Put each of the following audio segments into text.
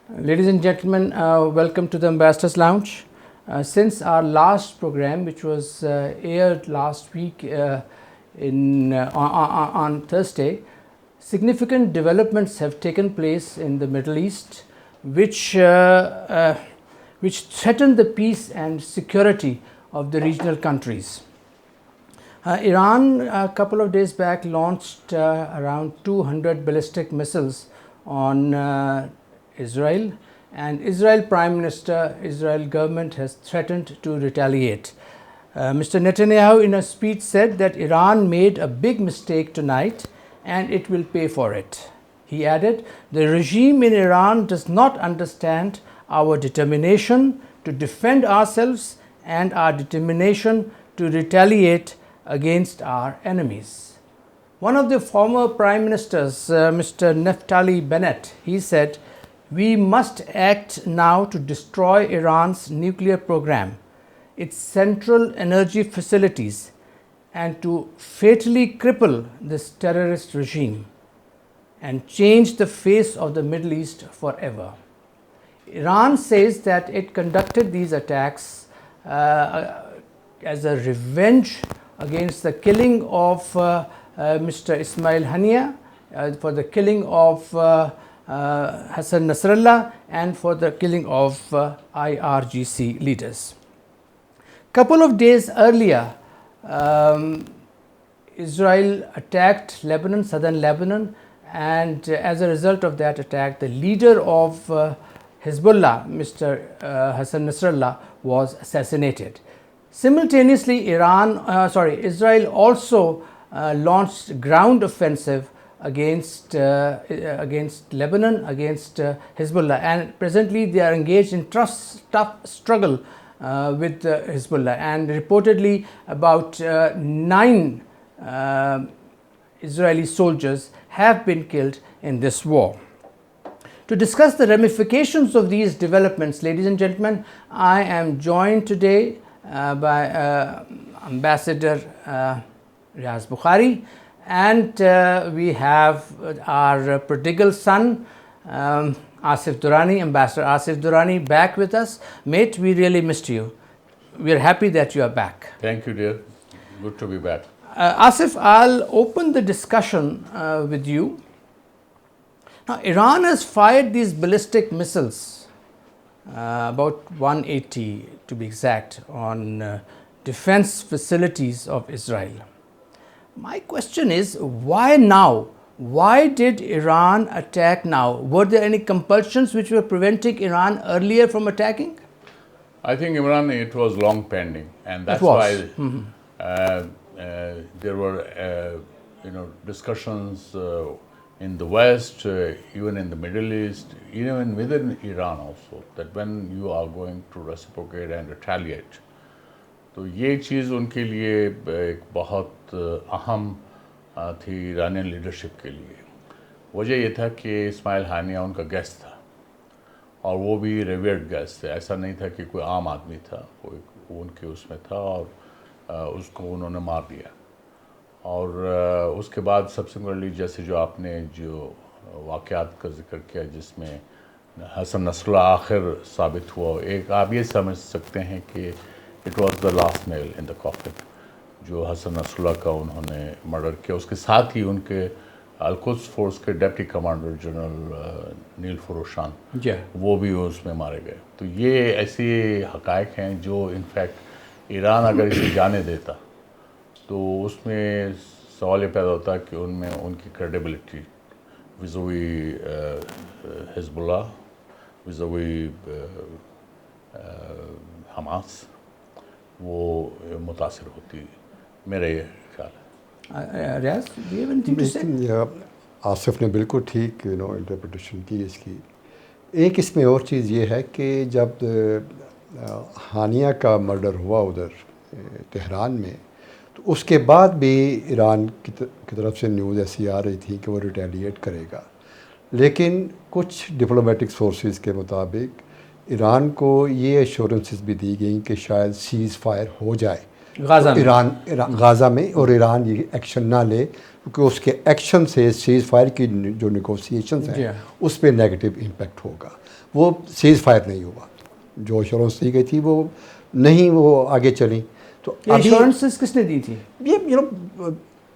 Ladies and gentlemen, welcome to the Ambassadors Lounge. Since our last program, which was aired last week on Thursday, significant developments have taken place in the Middle East, which threaten the peace and security of the regional countries. Iran, a couple of days back, launched around 200 ballistic missiles on Israel, and Israel Prime Minister, Israel government has threatened to retaliate. Mr. Netanyahu in a speech said that Iran made a big mistake tonight and it will pay for it. He added, the regime in Iran does not understand our determination to defend ourselves and our determination to retaliate against our enemies. One of the former prime ministers, Mr. Naftali Bennett, he said, we must act now to destroy Iran's nuclear program, its central energy facilities, and to fatally cripple this terrorist regime and change the face of the Middle East forever. Iran says that it conducted these attacks as a revenge against the killing of Mr. Ismail Haniyeh, for the killing of Hassan Nasrallah, and for the killing of IRGC leaders. Couple of days earlier, Israel attacked Lebanon, southern Lebanon, and as a result of that attack, the leader of Hezbollah, Mr. Hassan Nasrallah, was assassinated. Simultaneously, Israel also launched ground offensive against Lebanon, against Hezbollah, and presently they are engaged in tough struggle with Hezbollah, and reportedly about 9 Israeli soldiers have been killed in this war. To discuss the ramifications of these developments, ladies and gentlemen, I am joined today by Ambassador Riaz Bukhari, and we have our prodigal son, Asif Durrani, Ambassador Asif Durrani, back with us. Mate, we really missed you. We are happy that you are back. Thank you, dear. Good to be back. Asif, I'll open the discussion with you. Now, Iran has fired these ballistic missiles, about 180 to be exact, on defense facilities of Israel. My question is, why now? Why did Iran attack now? Were there any compulsions which were preventing Iran earlier from attacking? I think Imran, it was long pending, and that's why there were discussions in the West, even in the Middle East, even within Iran also, that when you are going to reciprocate and retaliate, تو یہ چیز ان کے لیے ایک بہت اہم تھی Iranian leadership کے لیے. وجہ یہ تھا کہ اسماعیل ہانیہ ان کا گیسٹ تھا، اور وہ بھی ریویئرڈ گیسٹ تھے. ایسا نہیں تھا کہ کوئی عام آدمی تھا، وہ ان کے اس میں تھا، اور اس کو انہوں نے مار دیا. اور اس کے بعد سبسیکوئنٹلی جیسے جو آپ نے جو واقعات کا ذکر کیا جس میں حسن نصراللہ آخر ثابت ہوا، ایک آپ یہ سمجھ سکتے ہیں کہ it was the last nail in the coffin, جو حسن نصراللہ کا انہوں نے مرڈر کیا. اس کے ساتھ ہی ان کے القدس فورس کے ڈپٹی کمانڈر جنرل نیل فروشان، وہ بھی اس میں مارے گئے. تو یہ ایسے حقائق ہیں جو انفیکٹ ایران اگر اسے جانے دیتا تو اس میں سوال یہ پیدا ہوتا ہے کہ ان میں ان کی کریڈیبلٹی وزوی حزب اللہ، وزوی حماس، وہ متاثر ہوتی، میرا یہ خیال ہے. ریاض، آصف نے بالکل ٹھیک انٹرپریٹیشن کی اس کی. ایک اس میں اور چیز یہ ہے کہ جب ہانیہ کا مرڈر ہوا ادھر تہران میں، تو اس کے بعد بھی ایران کی طرف سے نیوز ایسی آ رہی تھی کہ وہ ریٹیلیٹ کرے گا، لیکن کچھ ڈپلومیٹک سورسز کے مطابق ایران کو یہ ایشورنسز بھی دی گئیں کہ شاید سیز فائر ہو جائے غازہ میں غازہ میں، اور ایران یہ ایکشن نہ لے، کیونکہ اس کے ایکشن سے سیز فائر کی جو نیگوسیشنز ہیں اس پہ نیگیٹو امپیکٹ ہوگا. وہ سیز فائر نہیں ہوا، جو ایشورنس دی گئی تھی وہ نہیں، وہ آگے چلیں. تو ایشورنسز کس نے دی تھی؟ یہ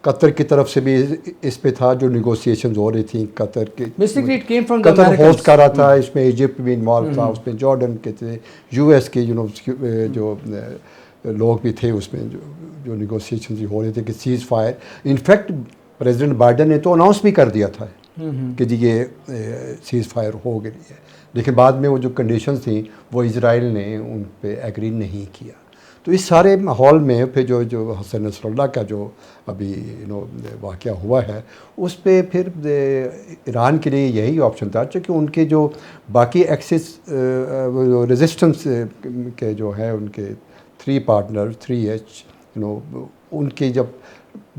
قطر کی طرف سے بھی اس پہ تھا، جو نیگوسیشنز ہو رہی تھیں. قطر کے قطر ہوسٹ کر رہا تھا، اس میں ایجپٹ بھی انوالو تھا، اس میں جارڈن کے تھے، یو ایس کے جو لوگ بھی تھے اس میں، جو نیگوسیشنز ہو رہے تھے کہ cease fire. In fact president Biden نے تو اناؤنس بھی کر دیا تھا کہ جی یہ سیز فائر ہو گئی ہے، لیکن بعد میں وہ جو کنڈیشنز تھیں وہ اسرائیل نے ان پہ ایگری نہیں کیا. تو اس سارے ماحول میں پھر جو حسن نصر اللہ کا جو ابھی واقعہ ہوا ہے، اس پہ پھر ایران کے لیے یہی آپشن تھا، چونکہ ان کے جو باقی ایکسس ریزسٹنس کے جو ہیں ان کے 3 پارٹنر 3H ان کے جب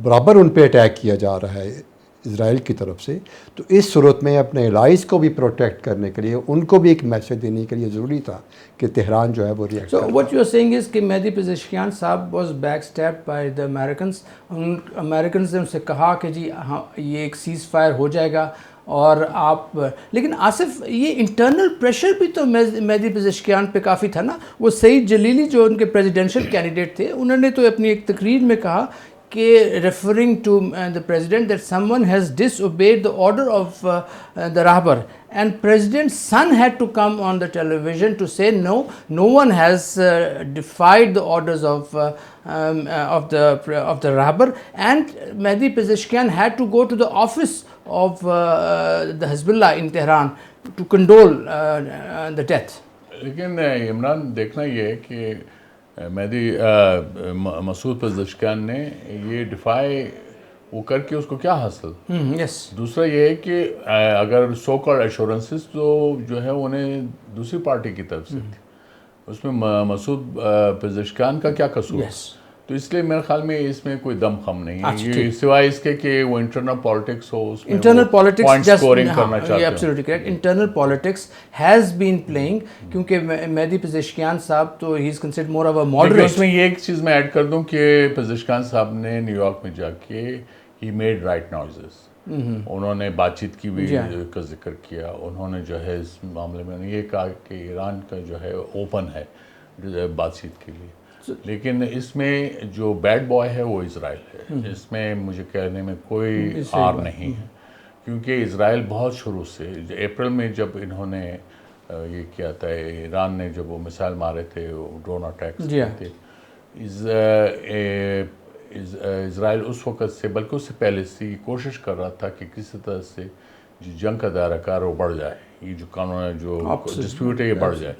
برابر ان پہ اٹیک کیا جا رہا ہے اسرائیل کی طرف سے، تو اس صورت میں اپنے الائز کو بھی پروٹیکٹ کرنے کے لیے ان کو بھی ایک میسج دینے کے لیے ضروری تھا کہ تہران جو ہے وہ ریئیکٹ کرے. So what you are saying is کہ مہدی پزشکیان صاحب was backstabbed by the Americans. Americans نے ان سے کہا کہ جی ہاں یہ ایک سیز فائر ہو جائے گا اور آپ، لیکن آصف یہ انٹرنل پریشر بھی تو مہدی پزشکیان پہ کافی تھا نا. وہ سعید جلیلی جو ان کے پریزیڈنشل کینڈیڈیٹ تھے، انہوں نے تو اپنی ایک تقریر میں کہا کہ referring to the president that someone has disobeyed the order of the Rahbar, and president's son had to come on the television to say no one has defied the orders of the Rahbar, and Mehdi Pezeshkian had to go to the office of the Hezbollah in Tehran to condole the death. لیکن عمران دیکھنا یہ ہے کہ مہدی Masoud Pezeshkian نے یہ defy وہ کر کے اس کو کیا حاصل. دوسرا یہ ہے کہ اگر سو کالڈ ایشورنسز تو جو ہے انہیں دوسری پارٹی کی طرف سے تھی، اس میں مسعود پزشکیان کا کیا قصور. تو اس لیے میرے خیال میں اس میں کوئی دم خم نہیں ہے، یہ سوائے اس کے کہ وہ انٹرنل پالیٹکس ہو، اس میں انٹرنل پالیٹکس پوائنٹ سکورنگ کرنا چاہتے ہیں. Absolutely correct. Internal politics has been playing, کیونکہ مہدی پزشکیان صاحب تو he is considered more of a moderate. اس میں یہ ایک چیز میں ایڈ کر دوں کہ پزشکیان صاحب نے نیو یارک میں جا کے ہی میڈ رائٹ نوائزز، انہوں نے بات چیت کی بھی کا ذکر کیا. انہوں نے جو ہے اس معاملے میں یہ کہا کہ ایران کا جو ہے اوپن ہے بات چیت کے لیے، لیکن اس میں جو بیڈ بوائے ہے وہ اسرائیل ہے. اس میں مجھے کہنے میں کوئی آر نہیں ہے، کیونکہ اسرائیل بہت شروع سے اپریل میں جب انہوں نے یہ کیا تھا، ایران نے جب وہ میسائل مارے تھے، ڈرون اٹیکس کیے تھے، اسرائیل اس وقت سے بلکہ اس سے پہلے سے یہ کوشش کر رہا تھا کہ کسی طرح سے جو جنگ کا دائرہ کار وہ بڑھ جائے، یہ جو قانون ہے جو ڈسپیوٹ ہے یہ بڑھ جائے،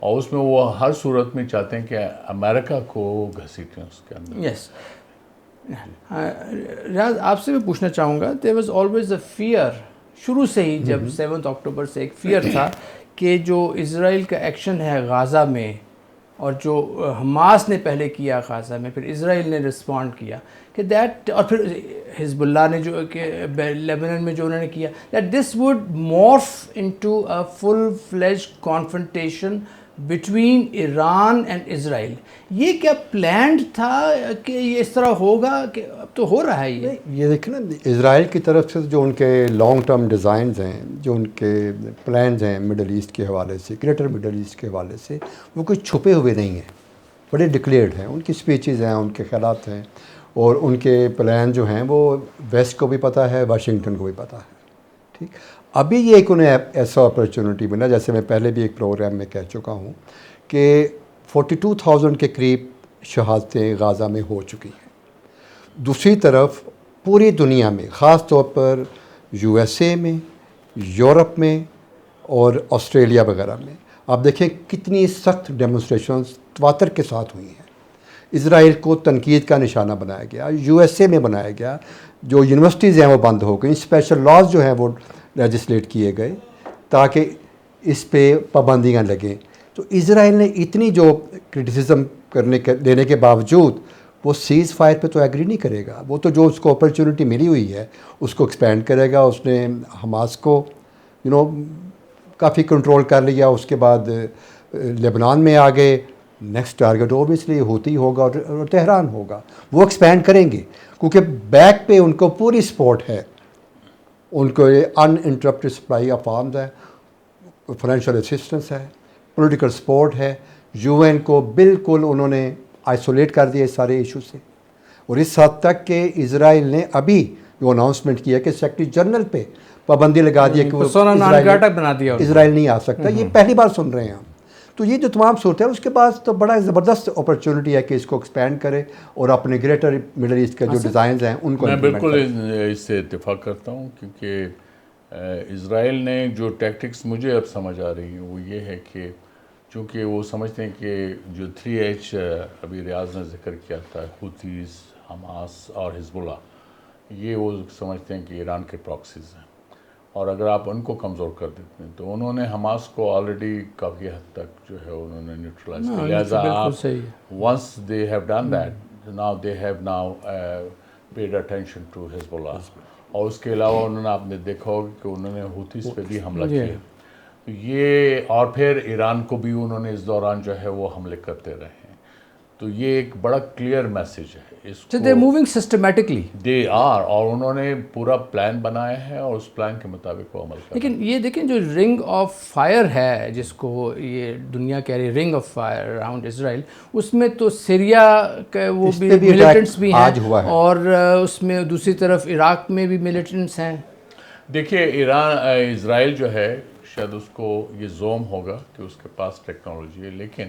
اور اس میں وہ ہر صورت میں چاہتے ہیں کہ امریکہ کو گھسیٹیں اس کے اندر. یس ریاض، آپ سے میں پوچھنا چاہوں گا، there was always a fear شروع سے ہی، جب 7 اکتوبر سے ایک فیئر تھا کہ جو اسرائیل کا ایکشن ہے غازہ میں، اور جو حماس نے پہلے کیا غازہ میں، پھر اسرائیل نے رسپونڈ کیا کہ دیٹ، اور پھر حزب اللہ نے جو کہ لیبنن میں جو انہوں نے کیا، that this would morph into a full fledged confrontation between Iran and Israel. یہ کیا پلانڈ تھا کہ یہ اس طرح ہوگا، کہ اب تو ہو رہا ہے یہ دیکھیں نا، اسرائیل کی طرف سے جو ان کے لانگ ٹرم ڈیزائنز ہیں، جو ان کے پلانز ہیں مڈل ایسٹ کے حوالے سے، گریٹر مڈل ایسٹ کے حوالے سے، وہ کوئی چھپے ہوئے نہیں ہیں، بڑے ڈکلیئرڈ ہیں. ان کی اسپیچز ہیں، ان کے خیالات ہیں، اور ان کے پلان جو ہیں وہ ویسٹ کو بھی پتہ ہے، واشنگٹن کو بھی پتہ ہے. ٹھیک، ابھی یہ ایک انہیں ایسا اپرچونٹی ملا، جیسے میں پہلے بھی ایک پروگرام میں کہہ چکا ہوں کہ 42,000 کے قریب شہادتیں غازہ میں ہو چکی ہیں. دوسری طرف پوری دنیا میں، خاص طور پر USA میں، یورپ میں اور آسٹریلیا وغیرہ میں، آپ دیکھیں کتنی سخت ڈیمونسٹریشنز تواتر کے ساتھ ہوئی ہیں. اسرائیل کو تنقید کا نشانہ بنایا گیا، USA میں بنایا گیا، جو یونیورسٹیز ہیں وہ بند ہو گئیں، اسپیشل لاز جو ہیں وہ لیجسلیٹ کیے گئے تاکہ اس پہ پابندیاں لگیں. تو اسرائیل نے اتنی جو کرٹیسزم لینے کے باوجود وہ سیز فائر پہ تو ایگری نہیں کرے گا. وہ تو جو اس کو اپرچونٹی ملی ہوئی ہے اس کو ایکسپینڈ کرے گا. اس نے حماس کو کافی کنٹرول کر لیا، اس کے بعد لبنان میں آ گئے، نیکسٹ ٹارگیٹ اوبیسلی ہوتی ہوگا اور تہران ہوگا. وہ ایکسپینڈ کریں گے کیونکہ بیک پہ ان کو پوری سپورٹ ہے. ان کو ان انٹرپٹڈ سپلائی آف آرمز ہے, فائنینشیل اسسٹنس ہے, پولیٹیکل سپورٹ ہے. یو این کو بالکل انہوں نے آئسولیٹ کر دیا اس سارے ایشو سے, اور اس حد تک کہ اسرائیل نے ابھی جو اناؤنسمنٹ کیا کہ سیکرٹری جنرل پہ پابندی لگا دی کہ وہ اسرائیل نہیں آ سکتا. یہ پہلی بار سن رہے ہیں ہم. تو یہ جو تمام صورت ہے اس کے بعد تو بڑا زبردست اپرچونٹی ہے کہ اس کو ایکسپینڈ کرے اور اپنے گریٹر مڈل ایسٹ کے جو ڈیزائنز ہیں ان کو میں بالکل اس سے اتفاق کرتا ہوں, کیونکہ اسرائیل نے جو ٹیکٹکس مجھے اب سمجھ آ رہی ہیں وہ یہ ہے کہ چونکہ وہ سمجھتے ہیں کہ جو 3H ابھی ریاض نے ذکر کیا تھا, حوثیز, حماس اور حزب اللہ, یہ وہ سمجھتے ہیں کہ ایران کے پراکسیز ہیں, اور اگر آپ ان کو کمزور کر دیتے ہیں تو انہوں نے حماس کو آلریڈی کافی حد تک جو ہے انہوں نے نیوٹرلائز کیا. لہٰذا آپ once they have done that now they have now paid attention to Hezbollah. اور اس کے علاوہ انہوں نے آپ نے دیکھا ہوگا کہ انہوں نے حوثیز پہ بھی حملہ کیا یہ, اور پھر ایران کو بھی انہوں نے اس دوران جو ہے وہ حملے کرتے رہے ہیں. تو یہ ایک بڑا کلیئر میسیج ہے اس کو. دے موونگ سسٹمیٹکلی دے آر, اور انہوں نے پورا پلان بنایا ہے اور اس پلان کے مطابق وہ عمل کر. لیکن یہ دیکھیں جو رنگ آف فائر ہے جس کو یہ دنیا کہہ رہی رنگ آف فائر اراؤنڈ اسرائیل, اس میں تو سیریا کے وہ بھی ملیٹنٹس بھی ہیں اور اس میں دوسری طرف عراق میں بھی ملیٹنٹس ہیں. دیکھیے اسرائیل جو ہے شاید اس کو یہ زوم ہوگا کہ اس کے پاس ٹیکنالوجی ہے, لیکن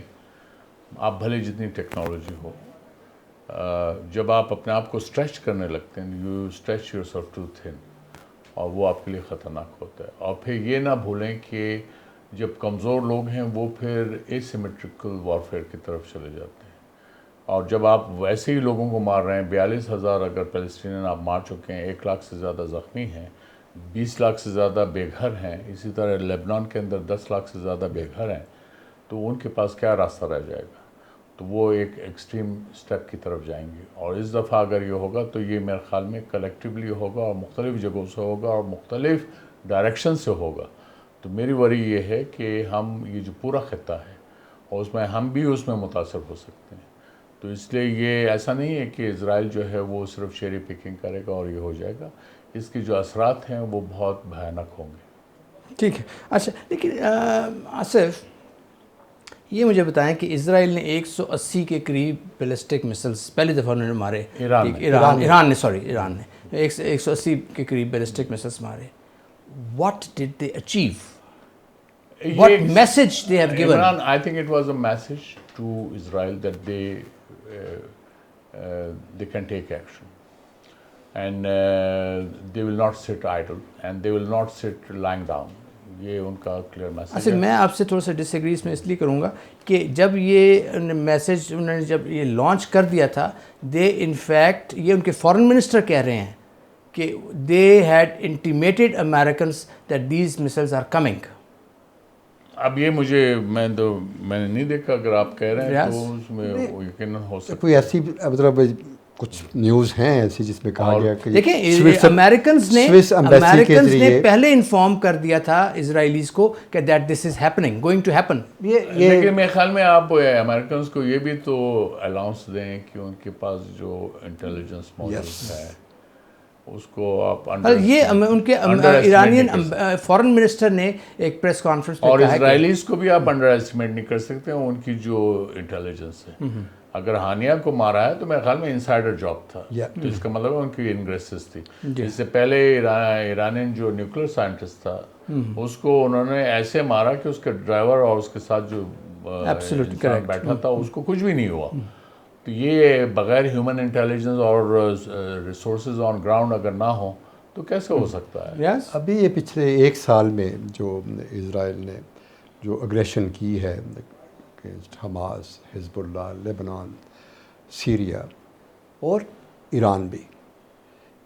آپ بھلے جتنی ٹیکنالوجی ہو, جب آپ اپنے آپ کو اسٹریچ کرنے لگتے ہیں you stretch yourself to thin, اور وہ آپ کے لیے خطرناک ہوتا ہے. اور پھر یہ نہ بھولیں کہ جب کمزور لوگ ہیں وہ پھر اسیمیٹرکل وارفیئر کی طرف چلے جاتے ہیں, اور جب آپ ویسے ہی لوگوں کو مار رہے ہیں, 42,000 اگر فلسطینین آپ مار چکے ہیں, 1 لاکھ سے زیادہ زخمی ہیں, 20 لاکھ سے زیادہ بے گھر ہیں, اسی طرح لیبنان کے اندر 10 لاکھ سے زیادہ بے گھر ہیں, تو ان کے پاس کیا راستہ رہ جائے گا؟ تو وہ ایک ایکسٹریم سٹیپ کی طرف جائیں گے. اور اس دفعہ اگر یہ ہوگا تو یہ میرے خیال میں کلیکٹیولی ہوگا اور مختلف جگہوں سے ہوگا اور مختلف ڈائریکشن سے ہوگا. تو میری وری یہ ہے کہ ہم یہ جو پورا خطہ ہے اور اس میں ہم بھی اس میں متاثر ہو سکتے ہیں. تو اس لیے یہ ایسا نہیں ہے کہ اسرائیل جو ہے وہ صرف شیری پکنگ کرے گا اور یہ ہو جائے گا. اس کی جو اثرات ہیں وہ بہت بھیانک ہوں گے. ٹھیک ہے. اچھا, لیکن آصف یہ مجھے بتائیں کہ اسرائیل نے 180 کے قریب بیلسٹک مسلس پہلی دفعہ انہوں نے مارے. ایران نے 180 کے قریب بیلسٹک مسلس مارے. What did they achieve? What message they have given? I think it was a message to Israel that they can take action, and they will not sit idle, and they will not sit lying down. یہ ان کا clear message ہے. اچھا, میں آپ سے تھوڑا سا ڈس agri اس میں اس لیے کروں گا کہ جب یہ میسیج انہوں نے جب یہ لانچ کر دیا تھا, دے ان فیکٹ یہ ان کے فارن منسٹر کہہ رہے ہیں کہ they had intimidated Americans that these missiles are coming. اب یہ میں نے نہیں دیکھا, اگر آپ کہہ رہے ہیں تو اس میں یقیناً ہو سکتا ہے کوئی ایسی مطلب کچھ نیوز ہیں ایسی جس میں کہا گیا کہ دیکھیں امریکنز نے پہلے انفارم کر دیا تھا اسرائیلیز کو کہ that this is happening, going to happen. لیکن میرے خیال میں آپ امریکنز کو یہ بھی تو الاؤنس دیں کہ ان کے پاس جو انٹیلیجنس موجود ہے اس کو آپ یہ ان کے ایرانین فارن منسٹر نے ایک پریس کانفرنس میں اور اسرائیلیز کو بھی آپ انڈر ایسٹیمیٹ نہیں کر سکتے ان کی جو انٹیلیجنس ہے. اگر ہانیہ کو مارا ہے تو میرے خیال میں انسائڈر جاب تھا, تو اس کا مطلب ان کی انگریسز تھی. اس سے پہلے ایرانین جو نیوکلیر سائنٹسٹ تھا اس کو انہوں نے ایسے مارا کہ اس کے ڈرائیور اور اس کے ساتھ جو بیٹھا تھا اس کو کچھ بھی نہیں ہوا. تو یہ بغیر ہیومن انٹیلیجنس اور ریسورسز آن گراؤنڈ اگر نہ ہوں تو کیسے ہو سکتا ہے؟ ابھی یہ پچھلے 1 سال میں جو اسرائیل نے جو اگریشن کی ہے حماس, حزب اللہ, لیبنان, سیریا اور ایران بھی,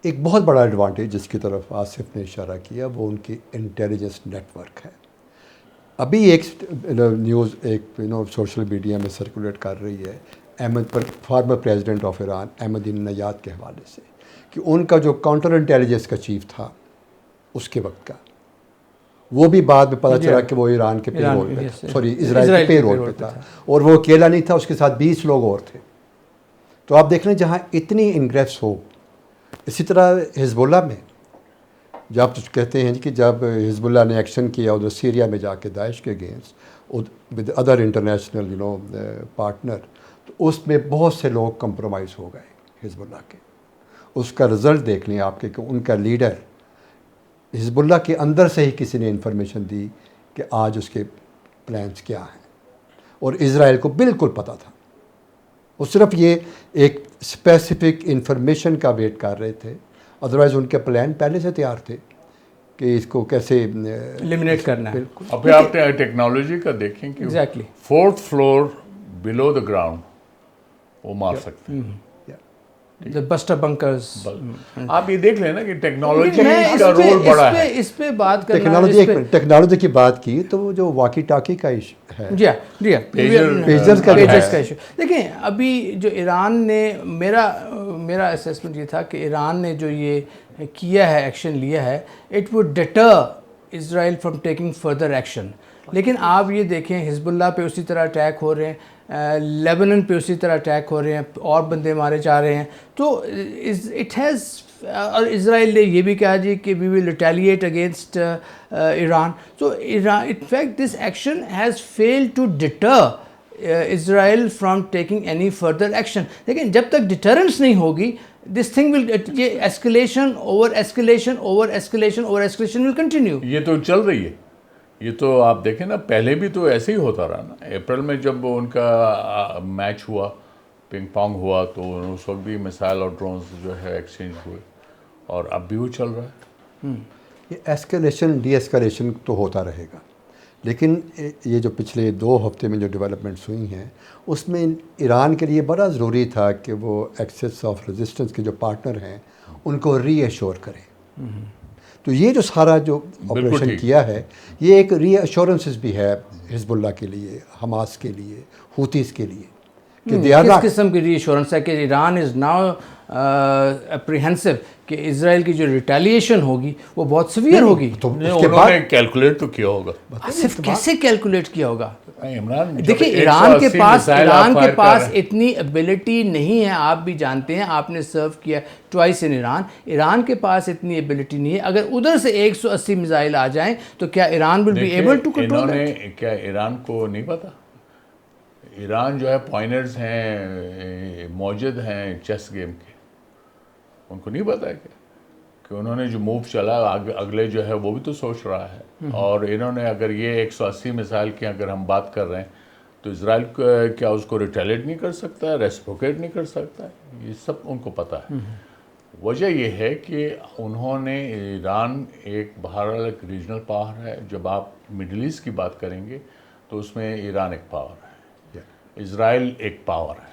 ایک بہت بڑا ایڈوانٹیج جس کی طرف آصف نے اشارہ کیا وہ ان کی انٹیلیجنس نیٹ ورک ہے. ابھی ایک نیوز سوشل میڈیا میں سرکولیٹ کر رہی ہے فارمر پریزیڈنٹ آف ایران احمدی نژاد کے حوالے سے کہ ان کا جو کاؤنٹر انٹیلیجنس کا چیف تھا اس کے وقت کا, وہ بھی بعد میں پتہ چلا کہ وہ ایران کے پے رول پہ تھا، سوری اسرائیل کے پے رول پہ تھا، اور وہ اکیلا نہیں تھا، اس کے ساتھ 20 لوگ اور تھے. تو آپ دیکھ لیں جہاں اتنی انگریس ہو. اسی طرح حزب اللہ میں جب کہتے ہیں کہ جب حزب اللہ نے ایکشن کیا ادھر سیریا میں جا کے داعش کے against with other international partner, تو اس میں بہت سے لوگ کمپرومائز ہو گئے حزب اللہ کے. اس کا رزلٹ دیکھ لیں آپ کے کہ ان کا لیڈر حزب اللہ کے اندر سے ہی کسی نے انفارمیشن دی کہ آج اس کے پلانس کیا ہیں، اور اسرائیل کو بالکل پتہ تھا. وہ صرف یہ ایک اسپیسیفک انفارمیشن کا ویٹ کر رہے تھے، ادروائز ان کے پلان پہلے سے تیار تھے کہ اس کو کیسے ایلیمنیٹ کرنا ہے. بالکل. ابھی آپ ٹیکنالوجی کا دیکھیں کہ exactly 4th floor below the ground وہ مار سکتے ہیں. the buster bunkers. آپ یہ دیکھ لیں نا کہ ٹیکنالوجی میں کا رول بڑا ہے. اس پہ بات کرنا ٹیکنالوجی کی بات کی تو جو واقی ٹاکی کا ہے، جی ہاں پیجرز کا ایشو. دیکھیں ابھی جو ایران نے، میرا اسیسمنٹ یہ تھا کہ ایران نے جو یہ کیا ہے، ایکشن لیا ہے، it would debtor Israel from taking further action. لیکن آپ یہ دیکھیں حزب اللہ پہ اسی طرح اٹیک ہو رہے ہیں، لیبنن پہ اسی طرح اٹیک ہو رہے ہیں، اور بندے مارے جا رہے ہیں. تو اٹ ہیز، اور اسرائیل نے یہ بھی کہا جی کہ we will retaliate against Iran. تو Iran in fact this action has failed to deter Israel from taking any further action. لیکن جب تک ڈیٹرنس نہیں ہوگی دس تھنگ ول، یہ escalation over escalation over escalation over escalation will continue. یہ تو چل رہی ہے. یہ تو آپ دیکھیں نا، پہلے بھی تو ایسے ہی ہوتا رہا نا. اپریل میں جب ان کا میچ ہوا، پنگ پونگ ہوا، تو اس وقت بھی میسائل اور ڈرونز جو ہے ایکسچینج ہوئے، اور اب بھی وہ چل رہا ہے. یہ ایسکلیشن ڈی ایسکلیشن تو ہوتا رہے گا، لیکن یہ جو پچھلے 2 ہفتے میں جو ڈیولپمنٹس ہوئی ہیں اس میں ایران کے لیے بڑا ضروری تھا کہ وہ ایکسس آف ریزسٹنس کے جو پارٹنر ہیں ان کو ری ایشور کرے. تو یہ جو سارا جو آپریشن کیا ہے یہ ایک ری ایشورنسز بھی ہے حزب اللہ کے لیے، حماس کے لیے، ہوتیز کے لیے، کہ کس قسم کی ری ایشورنس ہے کہ ایران از ناؤ اپریہنسو کہ اسرائیل کی جو ریٹیلیشن ہوگی وہ بہت سیویئر ہوگی. انہوں نے کیلکولیٹ تو کیا ہوگا. صرف کیسے کیلکولیٹ کیا ہوگا؟ عمران دیکھیں ایران کے پاس اتنی ایبلٹی نہیں ہے. آپ بھی جانتے ہیں، آپ نے سرو کیا ٹوائس ان ایران کے پاس اتنی ایبلٹی نہیں ہے. اگر ادھر سے 180 میزائل آ جائیں تو کیا Iran will be able to control? انہوں نے کیا ایران کو نہیں پتا؟ ایران جو ہے پوائنٹرز ہیں، موجد ہیں چیس گیم کے، ان کو نہیں پتا ہے کہ انہوں نے جو موو چلا اگلے جو ہے وہ بھی تو سوچ رہا ہے. اور انہوں نے اگر یہ 180 میزائل کی اگر ہم بات کر رہے ہیں تو اسرائیل کیا اس کو ریٹیلیٹ نہیں کر سکتا ہے، ریسپروکیٹ نہیں کر سکتا ہے؟ یہ سب ان کو پتا ہے. وجہ یہ ہے کہ انہوں نے، ایران ایک بہرحال ایک ریجنل پاور ہے. جب آپ مڈل ایسٹ کی بات کریں گے تو اس میں ایران ایک پاور ہے، اسرائیل ایک پاور ہے.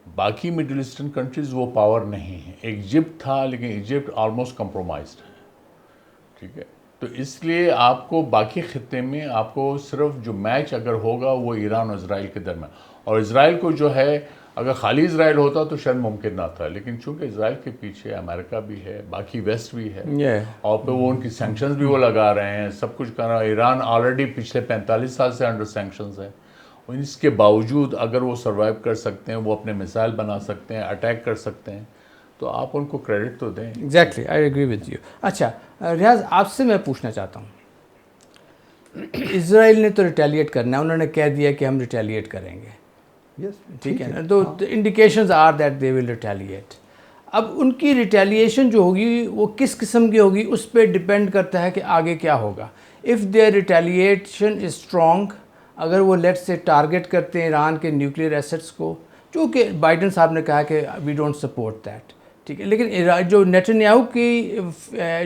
باقی مڈل ایسٹرن کنٹریز وہ پاور نہیں ہے. ایجپٹ تھا لیکن ایجپٹ آلموسٹ کمپرومائزڈ ہے. ٹھیک ہے، تو اس لیے آپ کو باقی خطے میں آپ کو صرف جو میچ اگر ہوگا وہ ایران اور اسرائیل کے درمیان، اور اسرائیل کو جو ہے اگر خالی اسرائیل ہوتا تو شاید ممکن نہ تھا. لیکن چونکہ اسرائیل کے پیچھے امریکہ بھی ہے، باقی ویسٹ بھی ہے، اور پہ وہ ان کی سینکشنز بھی وہ لگا رہے ہیں، سب کچھ کر رہا ہے. ایران آلریڈی پچھلے 45 سال سے انڈر سینکشنز ہے. اس کے باوجود اگر وہ سروائیو کر سکتے ہیں، وہ اپنے میزائل بنا سکتے ہیں، اٹیک کر سکتے ہیں، تو آپ ان کو کریڈٹ تو دیں. Exactly, I agree with you. اچھا ریاض، آپ سے میں پوچھنا چاہتا ہوں، اسرائیل نے تو ریٹیلیٹ کرنا ہے، انہوں نے کہہ دیا کہ ہم ریٹیلیٹ کریں گے. ٹھیک ہے نا، تو indications are that they will retaliate. اب ان کی ریٹیلیشن جو ہوگی وہ کس قسم کی ہوگی اس پہ ڈپینڈ کرتا ہے کہ آگے کیا ہوگا. If their retaliation is strong, اگر وہ لیٹ سے ٹارگٹ کرتے ہیں ایران کے نیوکلیئر ایسٹس کو، جو کہ بائیڈن صاحب نے کہا کہ وی ڈونٹ سپورٹ دیٹ. ٹھیک ہے، لیکن جو نیتنیاہو کی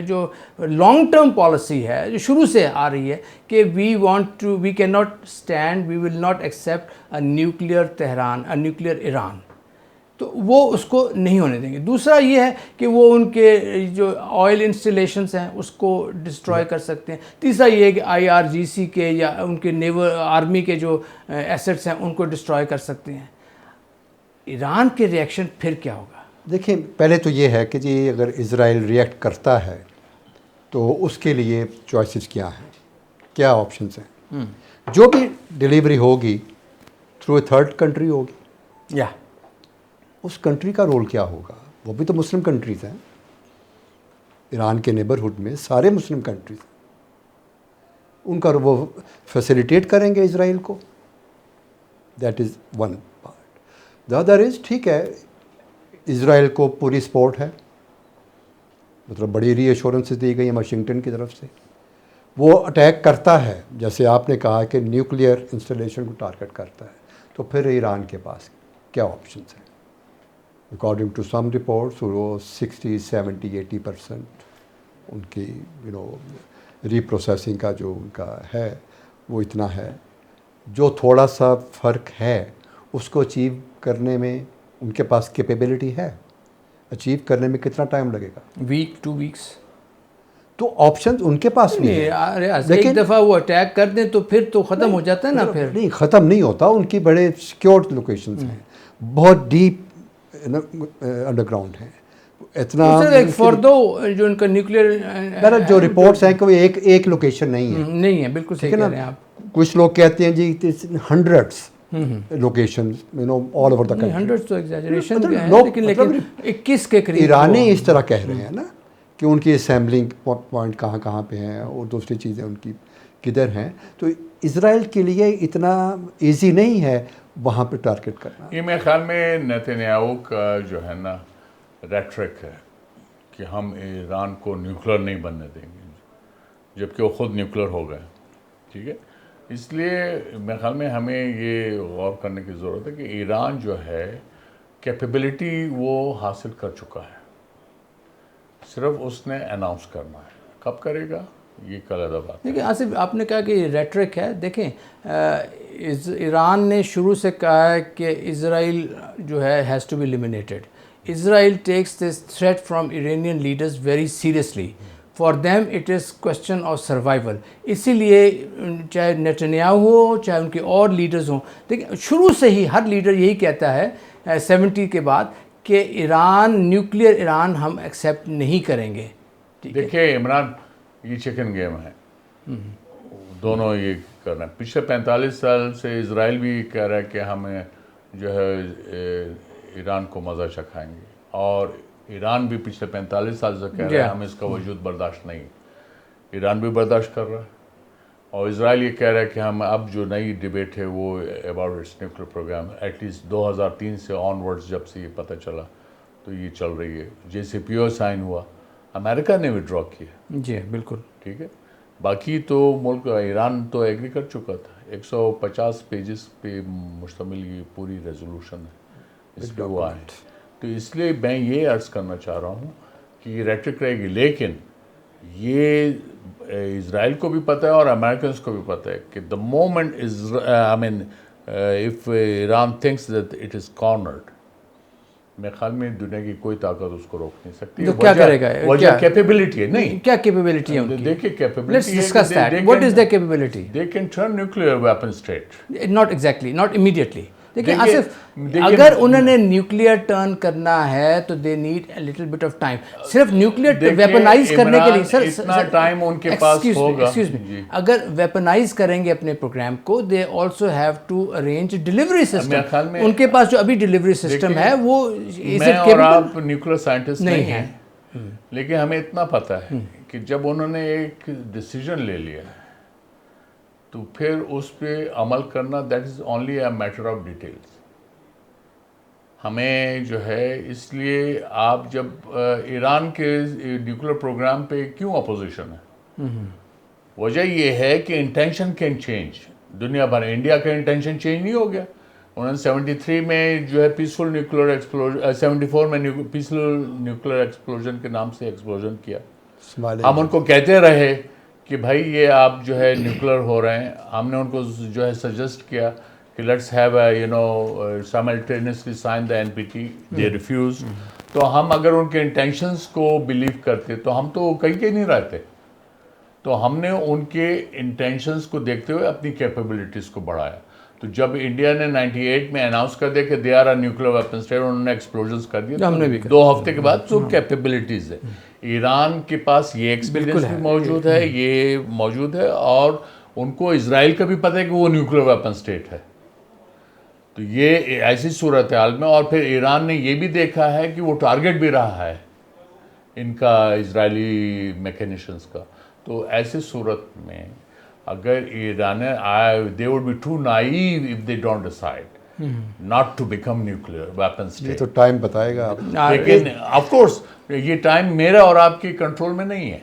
جو لانگ ٹرم پالیسی ہے جو شروع سے آ رہی ہے کہ we can not stand, we will not accept a nuclear Tehran, a nuclear Iran, تو وہ اس کو نہیں ہونے دیں گے. دوسرا یہ ہے کہ وہ ان کے جو آئل انسٹالیشنس ہیں اس کو ڈسٹروائے کر سکتے ہیں. تیسرا یہ ہے کہ IRGC کے یا ان کے نیول آرمی کے جو ایسٹس ہیں ان کو ڈسٹروائے کر سکتے ہیں. ایران کے ریئیکشن پھر کیا ہوگا؟ دیکھیں، پہلے تو یہ ہے کہ جی اگر اسرائیل ریئیکٹ کرتا ہے تو اس کے لیے چوائسز کیا ہیں. کیا آپشنس ہیں. جو بھی ڈلیوری ہوگی تھرو اے تھرڈ کنٹری ہوگی, یا اس کنٹری کا رول کیا ہوگا؟ وہ بھی تو مسلم کنٹریز ہیں. ایران کے نیبرہڈ میں سارے مسلم کنٹریز ہیں. ان کا وہ فیسیلیٹیٹ کریں گے اسرائیل کو. That is one part. The other is, ٹھیک ہے اسرائیل کو پوری سپورٹ ہے, مطلب بڑی ری ایشورنسز دی گئی ہیں واشنگٹن کی طرف سے. وہ اٹیک کرتا ہے, جیسے آپ نے کہا کہ نیوکلیئر انسٹالیشن کو ٹارگٹ کرتا ہے, تو پھر ایران کے پاس کیا آپشنس ہیں؟ اکارڈنگ ٹو سم رپورٹس وہ 60-70-80% ان کی ری پروسیسنگ کا جو ان کا ہے وہ اتنا ہے. جو تھوڑا سا فرق ہے اس کو اچیو کرنے میں ان کے پاس کیپیبلٹی ہے. اچیو کرنے میں کتنا ٹائم لگے گا؟ ویک 2 ویکس. تو آپشنز ان کے پاس بھی ہیں. ایک دفعہ وہ اٹیک کر دیں تو پھر تو ختم ہو جاتا ہے نا. پھر نہیں, ختم نہیں ہوتا. ان کی بڑے سیکیورڈ لوکیشنز ہیں, بہت ڈیپ انڈر گراؤنڈ ہیں. اتنا ایک فوردو جو ان کا نیوکلیئر جو رپورٹس ہیں کہ وہ ایک لوکیشن نہیں ہے. نہیں ہے, بالکل صحیح کہہ رہے ہیں آپ. کچھ لوگ کہتے ہیں جی hundreds location all over the country. Hundred تو ایگزیجریشن ہے, لیکن 21 کے قریب. ایرانی اس طرح کہہ رہے ہیں نا کہ ان کی اسمبلنگ پوائنٹ کہاں کہاں پہ ہیں اور دوسری چیزیں ان کی کدھر ہیں. تو اسرائیل کے لیے اتنا ایزی نہیں ہے وہاں پہ ٹارگٹ کرنا. یہ میرے خیال میں نیتنیاہو کا جو ہے نا ریٹرک ہے کہ ہم ایران کو نیوکلر نہیں بننے دیں گے, جبکہ وہ خود نیوکلر ہو گئے. ٹھیک ہے, اس لیے میرے خیال میں ہمیں یہ غور کرنے کی ضرورت ہے کہ ایران جو ہے کیپیبلٹی وہ حاصل کر چکا ہے, صرف اس نے اناؤنس کرنا ہے. کب کرے گا یہ کل علیحدہ بات. دیکھیں آصف, آپ نے کہا کہ یہ ریٹرک ہے. دیکھیں ایران نے شروع سے کہا ہے کہ اسرائیل جو ہے has to be eliminated. Israel takes this threat from Iranian leaders very seriously. For them it is question of survival. اسی لیے چاہے نیتنیاہو ہو چاہے ان کے اور لیڈرز ہوں, دیکھیں شروع سے ہی ہر لیڈر یہی کہتا ہے 70 کے بعد کہ نیوکلیئر ایران ہم ایکسیپٹ نہیں کریں گے. دیکھیں عمران, یہ چکن گیم ہے, دونوں یہ کر رہے ہیں. پچھلے 45 سال سے اسرائیل بھی کہہ رہا ہے کہ ہمیں جو ہے ایران کو مزہ چکھائیں گے, اور ایران بھی پچھلے 45 سال سے کہہ رہا ہے ہم اس کا وجود برداشت نہیں. ایران بھی برداشت کر رہا ہے, اور اسرائیل یہ کہہ رہا ہے کہ ہم اب جو نئی ڈیبیٹ ہے وہ about its nuclear program, at least 2003 سے آن ورڈز جب سے یہ پتہ چلا تو یہ چل رہی ہے. JCPOA سائن ہوا, امریکہ نے وڈرا کیا. جی بالکل ٹھیک ہے, باقی تو ملک ایران تو ایگری کر چکا تھا. 150 پیجز پہ مشتمل یہ پوری ریزولوشن ہے, اس پہ وہ آئے. تو اس لیے میں یہ عرض کرنا چاہ رہا ہوں کہ یہ ریٹرک رہے گی, لیکن یہ اسرائیل کو بھی پتہ ہے اور امریکنس کو بھی پتہ ہے کہ the moment if Iran thinks that it is cornered, میرے خیال میں دنیا کی کوئی طاقت اس کو روک نہیں سکتی. تو کیا کرے گا؟ وجہ کیپیبلٹی ہے. نہیں, کیا کیپیبلٹی ہے ان کی؟ دیکھیے Let's capability discuss that. What is their capability? They can turn nuclear weapon state. Not exactly, not immediately. دیکھیں آصف, اگر انہوں نے نیوکلیئر ٹرن کرنا ہے تو they need a little bit of time. صرف نیوکلیئر ویپنائز کرنے کے لیے سر اتنا ٹائم ان کے پاس ہوگا. اگر ویپنائز کریں گے اپنے پروگرام کو, they also have to arrange delivery system. ان کے پاس جو ابھی ڈلیوری سسٹم ہے وہ, میں اور آپ نیوکلیئر سائنٹسٹ نہیں ہیں, لیکن ہمیں اتنا پتہ ہے کہ جب انہوں نے ایک ڈیسیجن لے لیا تو پھر اس پہ عمل کرنا that is only a matter of details. ہمیں جو ہے اس لیے آپ جب ایران کے نیوکلیر پروگرام پہ کیوں اپوزیشن ہے, وجہ یہ ہے کہ انٹینشن کین چینج. دنیا بھر انڈیا کا انٹینشن چینج نہیں ہو گیا. انہوں نے 73 میں جو ہے پیسفل نیوکلیر ایکسپلوژن, 74 میں پیسفل نیوکلیر ایکسپلوژن کے نام سے ایکسپلوژن کیا. ہم ان کو کہتے رہے کہ بھائی یہ آپ جو ہے نیوکلر ہو رہے ہیں. ہم نے ان کو جو ہے سجیسٹ کیا کہ let's have a simultaneously sign the NPT. They refuse. تو ہم اگر ان کے انٹینشنس کو بلیو کرتے تو ہم تو کہیں کے نہیں رہتے. تو ہم نے ان کے انٹینشنس کو دیکھتے ہوئے اپنی کیپیبلٹیز کو بڑھایا. تو جب انڈیا نے 98 میں اناؤنس کر دیا کہ they are a nuclear weapon state, انہوں نے ایکسپلوژنس کر دیا 2 ہفتے کے بعد. تو کیپیبلٹیز ہے. ایران کے پاس یہ ایکسپیرینس بھی موجود ہے, یہ موجود ہے, اور ان کو اسرائیل کا بھی پتہ ہے کہ وہ نیوکلیر ویپن اسٹیٹ ہے. تو یہ ایسی صورتحال میں، اور پھر ایران نے یہ بھی دیکھا ہے کہ وہ ٹارگٹ بھی رہا ہے ان کا اسرائیلی میکینیشنز کا. تو ایسی صورت میں اگر Iran they would be too naive if they don't decide not to become nuclear weapon یہ state. تو ٹائم بتائے گا آپ. لیکن آف کورس یہ ٹائم میرا اور آپ کی کنٹرول میں نہیں ہے.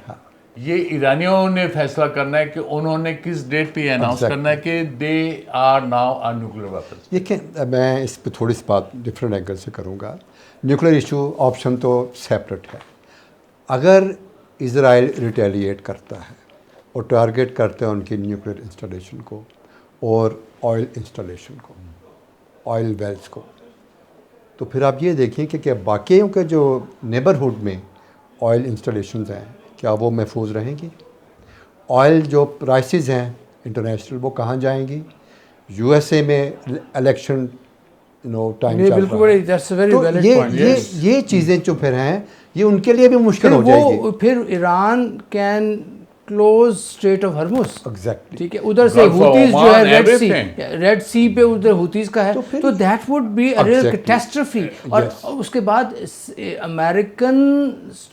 یہ ایرانیوں نے فیصلہ کرنا ہے کہ انہوں نے کس ڈیٹ پہ اناؤنس کرنا ہے کہ they are now a nuclear weapon. دیکھیں میں اس پہ تھوڑی سی بات ڈفرینٹ اینگل سے کروں گا. نیوکلیر ایشو آپشن تو سیپریٹ ہے. اگر اسرائیل ریٹیلیٹ کرتا ہے اور ٹارگیٹ کرتے ہیں ان کی نیوکلیر انسٹالیشن کو اور آئل انسٹالیشن کو، آئل ویلز کو، تو پھر آپ یہ دیکھیں کہ کیا باقیوں کے جو نیبرہڈ میں آئل انسٹالیشنز ہیں کیا وہ محفوظ رہیں گی؟ آئل جو پرائسز ہیں انٹرنیشنل وہ کہاں جائیں گی؟ یو ایس اے میں الیکشن ٹائم چل رہا ہے. تو یہ چیزیں جو پھر ہیں یہ ان کے لیے بھی مشکل ہو جائے گی. پھر Iran can close strait of Hormuz. Exactly. ٹھیک ہے، ادھر سے ہوتیز جو ہے ریڈ سی پہ ادھر ہوتیز کا ہے، تو that would be a real catastrophe. اور اس کے بعد امریکن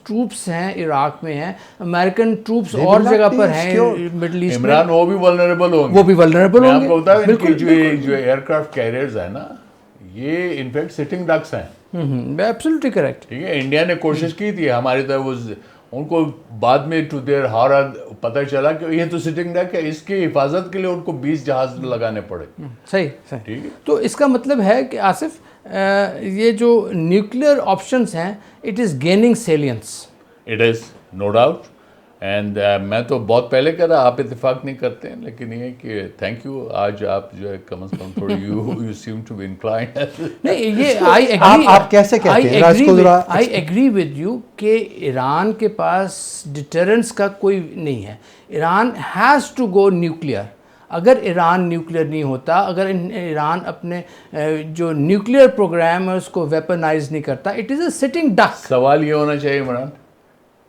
ٹروپس ہیں عراق میں ہیں، امریکن ٹروپس اور جگہ پر ہیں مڈل ایسٹ میں. عمران وہ بھی ولنریبل ہوں گے. وہ بھی ولنریبل ہوں گے. میں آپ کو بتا دوں کہ جو ایئر کرافٹ کیریئرز ہیں نا، یہ انفیکٹ سٹنگ ڈکس ہیں. Absolutely correct. ٹھیک ہے، انڈیا نے کوشش کی تھی ہماری طرف، ان کو بعد میں ٹو دیر ہارر پتہ چلا کہ یہ تو سٹنگ ڈک ہے، اس کی حفاظت کے لیے ان کو 20 جہاز لگانے پڑے. صحیح. ٹھیک ہے. تو اس کا مطلب ہے کہ آصف یہ جو نیوکلیر آپشنس ہیں it is gaining salience. It is no doubt. And میں تو بہت پہلے کہہ رہا، آپ اتفاق نہیں کرتے ہیں، لیکن یہ کہ تھینک یو، آج آپ جو ہے کم از کم تھوڑی you seem to be inclined. نہیں، یہ آپ کیسے کہتے ہیں؟ آئی ایگری ود یو کہ ایران کے پاس ڈیٹرنس کا کوئی نہیں ہے. Iran has to go nuclear. اگر ایران نیوکلیئر نہیں ہوتا، اگر ایران اپنے جو نیوکلیئر پروگرام ہے اس کو ویپنائز نہیں کرتا، اٹ از اے سٹنگ ڈک. سوال یہ ہونا چاہیے Imran,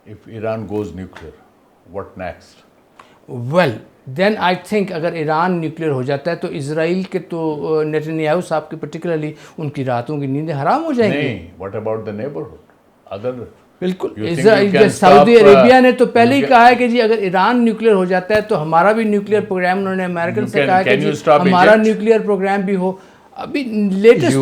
if Iran goes nuclear, what next? Well then I think اگر ایران نیوکلیئر ہو جاتا ہے تو اسرائیل کے تو نیتنیاہو صاحب کی پرٹیکولرلی ان کی راتوں کی نیندیں حرام ہو جائیں گی. نہیں، what about the neighborhood? Other بالکل. سعودی عربیہ نے تو پہلے ہی کہا ہے کہ جی اگر ایران نیوکلیئر ہو جاتا ہے تو ہمارا بھی نیوکلیئر پروگرام، انہوں نے امریکن سے کہا کہ جی ہمارا نیوکلیئر پروگرام بھی ہو. ابھی لیٹسٹ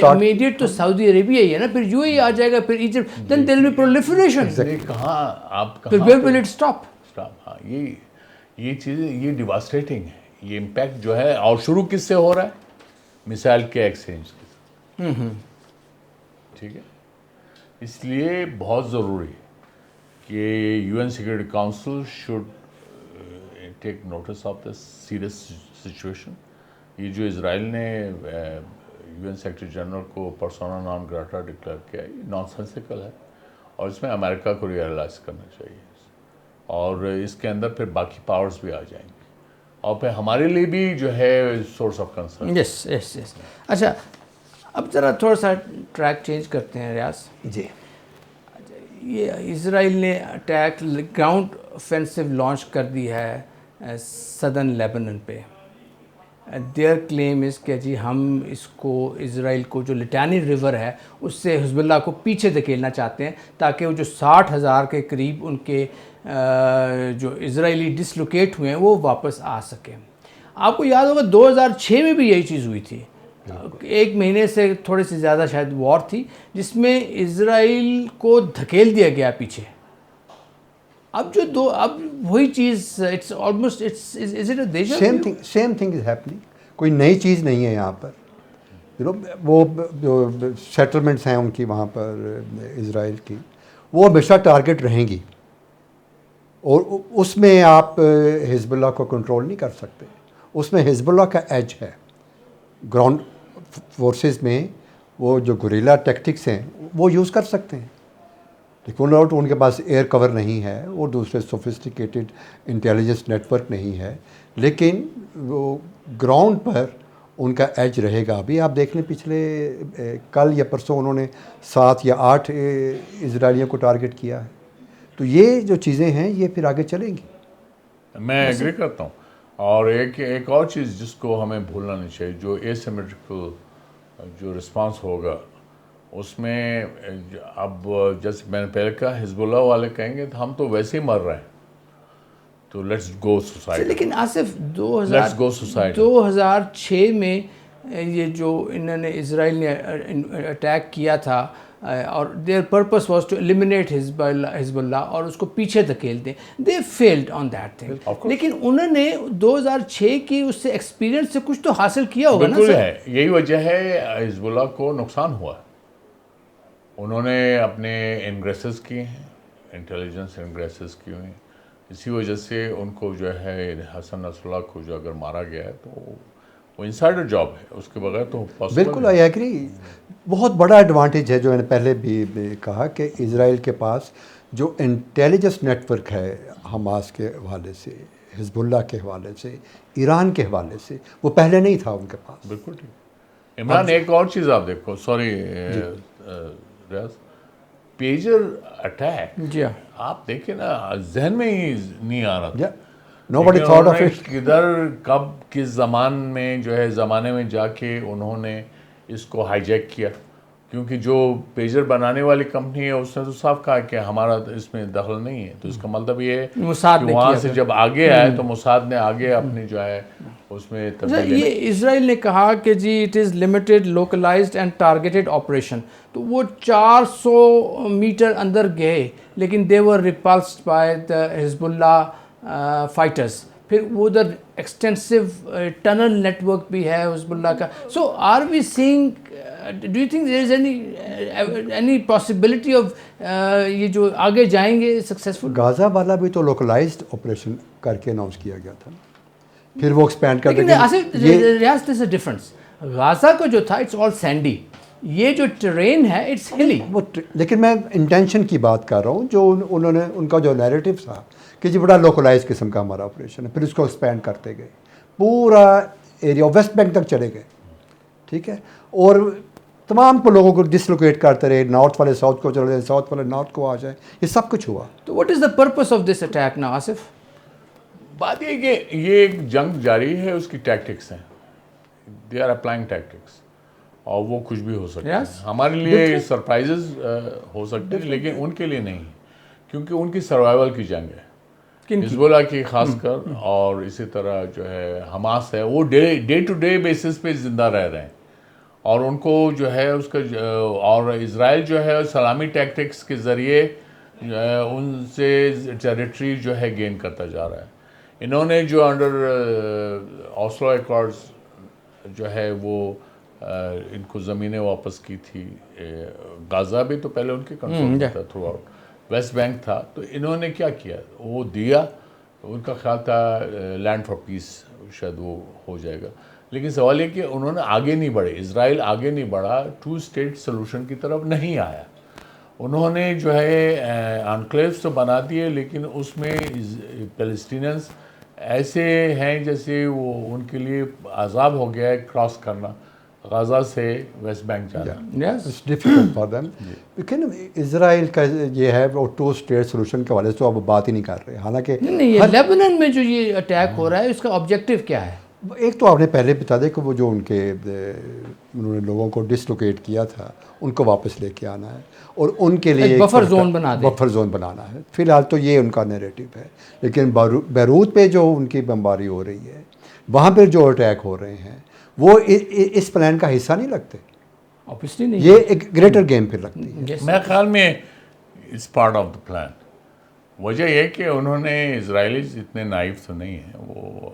امیڈیٹ تو سعودی عربیہ ہی ہے نا، پھر یو اے ای آ جائے گا، پھر Egypt, then there will be proliferation. کہاں آپ پھر ویئر ول اٹ اسٹاپ؟ ہاں، یہ چیزیں یہ ڈیواسٹیٹنگ ہے. یہ امپیکٹ جو ہے، اور شروع کس سے ہو رہا ہے؟ مثال کے ایکسچینج کے. ٹھیک ہے. اس لیے بہت ضروری ہے کہ U N security council should take notice of the serious situation. یہ جو اسرائیل نے یو این سیکرٹری جنرل کو پرسونا نان گراٹا ڈکلیئر کیا ہے، یہ نان سینسیکل ہے، اور اس میں امریکہ کو ریئلائز کرنا چاہیے، اور اس کے اندر پھر باقی پاورز بھی آ جائیں گے، اور پھر ہمارے لیے بھی جو ہے سورس آف کنسرن. یس. اچھا، اب ذرا تھوڑا سا ٹریک چینج کرتے ہیں ریاض جی. یہ اسرائیل نے اٹیک گراؤنڈ offensive لانچ کر دی ہے سدرن لیبنن پہ. دیئر کلیم از کہ جی ہم اس کو اسرائیل کو جو لٹانی ریور ہے اس سے حزب اللہ کو پیچھے دھکیلنا چاہتے ہیں تاکہ وہ جو 60,000 کے قریب ان کے جو اسرائیلی ڈسلوکیٹ ہوئے ہیں وہ واپس آ سکیں. آپ کو یاد ہوگا 2006 میں بھی یہی چیز ہوئی تھی. 1 مہینے سے تھوڑے سے زیادہ شاید وار تھی جس میں اسرائیل کو دھکیل دیا گیا پیچھے. اب وہی چیز it's almost as it a دیجا سیم تھنگ از ہیپننگ. کوئی نئی چیز نہیں ہے یہاں پر. وہ جو سیٹلمنٹس ہیں ان کی وہاں پر اسرائیل کی، وہ ہمیشہ ٹارگٹ رہیں گی، اور اس میں آپ حزب اللہ کو کنٹرول نہیں کر سکتے. اس میں حزب اللہ کا ایج ہے. گراؤنڈ فورسز میں وہ جو گوریلا ٹیکٹکس ہیں وہ یوز کر سکتے ہیں، لیکن ان کے پاس ایئر کور نہیں ہے اور دوسرے سوفسٹیکیٹڈ انٹیلیجنس نیٹ ورک نہیں ہے، لیکن وہ گراؤنڈ پر ان کا ایج رہے گا. ابھی آپ دیکھ لیں پچھلے کل یا پرسوں انہوں نے 7 یا 8 اسرائیلیوں کو ٹارگٹ کیا ہے. تو یہ جو چیزیں ہیں یہ پھر آگے چلیں گی. میں ایگری کرتا ہوں. اور ایک اور چیز جس کو ہمیں بھولنا نہیں چاہیے, جو ایسیمیٹریکل جو رسپانس ہوگا اس میں, اب جیسے میں نے پہلے کہا حزب اللہ والے کہیں گے تو ہم تو ویسے ہی مر رہے ہیں, تو لیٹس گو سوسائٹی. لیکن آصف لیٹس گو سوسائٹی 2006 میں یہ جو انہوں نے اسرائیل نے اٹیک کیا تھا, اور their purpose was to eliminate Hezbollah اور اس کو پیچھے دھکیل دیں, they failed on that thing. لیکن انہوں نے 2006 کی اس سے ایکسپیرینس سے کچھ تو حاصل کیا ہوگا نا. بالکل ہے, یہی وجہ ہے حزب اللہ کو نقصان ہوا. انہوں نے اپنے انگریسز کیے ہیں, انٹیلیجنس انگریسز کیے ہوئے ہیں, اسی وجہ سے ان کو جو ہے حسن نصر اللہ کو جو اگر مارا گیا ہے تو وہ انسائڈر جاب ہے, اس کے بغیر تو بالکل آئی ایگری. بہت بڑا ایڈوانٹیج ہے جو میں نے پہلے بھی کہا کہ اسرائیل کے پاس جو انٹیلیجنس نیٹ ورک ہے حماس کے حوالے سے, حزب اللہ کے حوالے سے, ایران کے حوالے سے, وہ پہلے نہیں تھا ان کے پاس. بالکل ٹھیک. عمران ایک اور چیز آپ دیکھو, سوری ریاض, پیجر اٹیک جی آپ دیکھیں نا, ذہن میں ہی نہیں آ رہا تھا. Nobody thought of it. کدھر کب کس زمانے میں جا کے انہوں نے اس کو ہائی جیک کیا, کیونکہ جو پیجر بنانے والی کمپنی ہے اس نے تو صاف کہا کہ ہمارا اس میں دخل نہیں ہے. تو اس کا مطلب یہ ہے کہ وہاں سے جب آگے آئے تو موساد نے آگے اپنی جو ہے اس میں تبدیلی. یہ اسرائیل نے کہا کہ جی it is limited localized and targeted operation, تو وہ 400 میٹر اندر گئے لیکن دے ور ریپلسڈ بائی دا حزب اللہ فائٹرز. پھر وہ ادھر ایکسٹینسو ٹنل نیٹ ورک بھی ہے حزب اللہ کا. So are we seeing, do you think there is any possibility of یہ جو آگے جائیں گے سکسیزفل؟ غازہ والا بھی تو لوکلائزڈ آپریشن کر کے اناؤنس کیا گیا تھا, پھر وہ ایکسپینڈ کر دیں. ریاض دیر از اے ڈفرنس. غازہ کو جو تھا اٹس آل سینڈی, یہ جو ٹرین ہے اٹس ہلی. لیکن میں انٹینشن کی بات کر رہا ہوں, جو انہوں نے ان کا جو نیریٹو تھا کہ جی بڑا لوکلائز قسم کا ہمارا آپریشن ہے, پھر اس کو ایکسپینڈ کرتے گئے, پورا ایریا ویسٹ بینک تک چلے گئے, ٹھیک ہے, اور تمام کو لوگوں کو ڈسلوکیٹ کرتے رہے, نارتھ والے ساؤتھ کو چلے جائیں, ساؤتھ والے نارتھ کو آ جائیں, یہ سب کچھ ہوا. تو what is the purpose of this attack نا آصف؟ بات یہ کہ یہ ایک جنگ جاری ہے, اس کی ٹیکٹکس ہیں, دے آر اپلائنگ ٹیکٹکس, اور وہ کچھ بھی ہو سکتا ہے. ہمارے لیے سرپرائزز ہو سکتے ہیں لیکن ان کے لیے نہیں, کیونکہ ان کی سروائیول کی جنگ ہے. حزب اللہ کی خاص کر, اور اسی طرح جو ہے حماس ہے, وہ ڈے ٹو ڈے بیسس پہ زندہ رہ رہے ہیں, اور ان کو جو ہے اس کا, اور اسرائیل جو ہے سلامی ٹیکٹکس کے ذریعے ان سے ٹیریٹری جو ہے گین کرتا جا رہا ہے. انہوں نے جو انڈر اوسلو ایکارڈز جو ہے وہ ان کو زمینیں واپس کی تھی. غازہ بھی تو پہلے ان کے کنٹرول میں تھا, تھرو آؤٹ ویسٹ بینک تھا. تو انہوں نے کیا کیا, وہ دیا, ان کا خیال تھا لینڈ فار پیس شاید وہ ہو جائے گا. لیکن سوال یہ کہ انہوں نے آگے نہیں بڑھے, اسرائیل آگے نہیں بڑھا, 2 اسٹیٹ سلوشن کی طرف نہیں آیا. انہوں نے جو ہے انکلیوز تو بنا دیے, لیکن اس میں پیلسٹینینس ایسے ہیں جیسے وہ ان کے لیے عذاب ہو گیا ہے کراس کرنا, غزہ سے ویسٹ بینک جانا. It's difficult for them. لیکن اسرائیل کا یہ ہے وہ 2 اسٹیٹ سلوشن کے حوالے سے تو اب بات ہی نہیں کر رہے. حالانکہ نہیں, لیبنان میں جو یہ اٹیک ہو رہا ہے اس کا آبجیکٹیو کیا ہے؟ ایک تو آپ نے پہلے بتا دیا کہ وہ جو انہوں نے لوگوں کو ڈسلوکیٹ کیا تھا ان کو واپس لے کے آنا ہے, اور ان کے لیے بفر زون بنانا ہے. فی الحال تو یہ ان کا نیریٹو ہے. لیکن بیروت پہ جو ان کی بمباری ہو رہی ہے, وہاں پہ جو اٹیک ہو رہے ہیں, وہ اس پلان کا حصہ نہیں لگتے. Obviously نہیں, یہ ایک گریٹر گیم پھر لگتی ہے. میرے خیال میں it's part of the plan. وجہ یہ کہ انہوں نے, اسرائیلیز اتنے نائف تو نہیں ہیں, وہ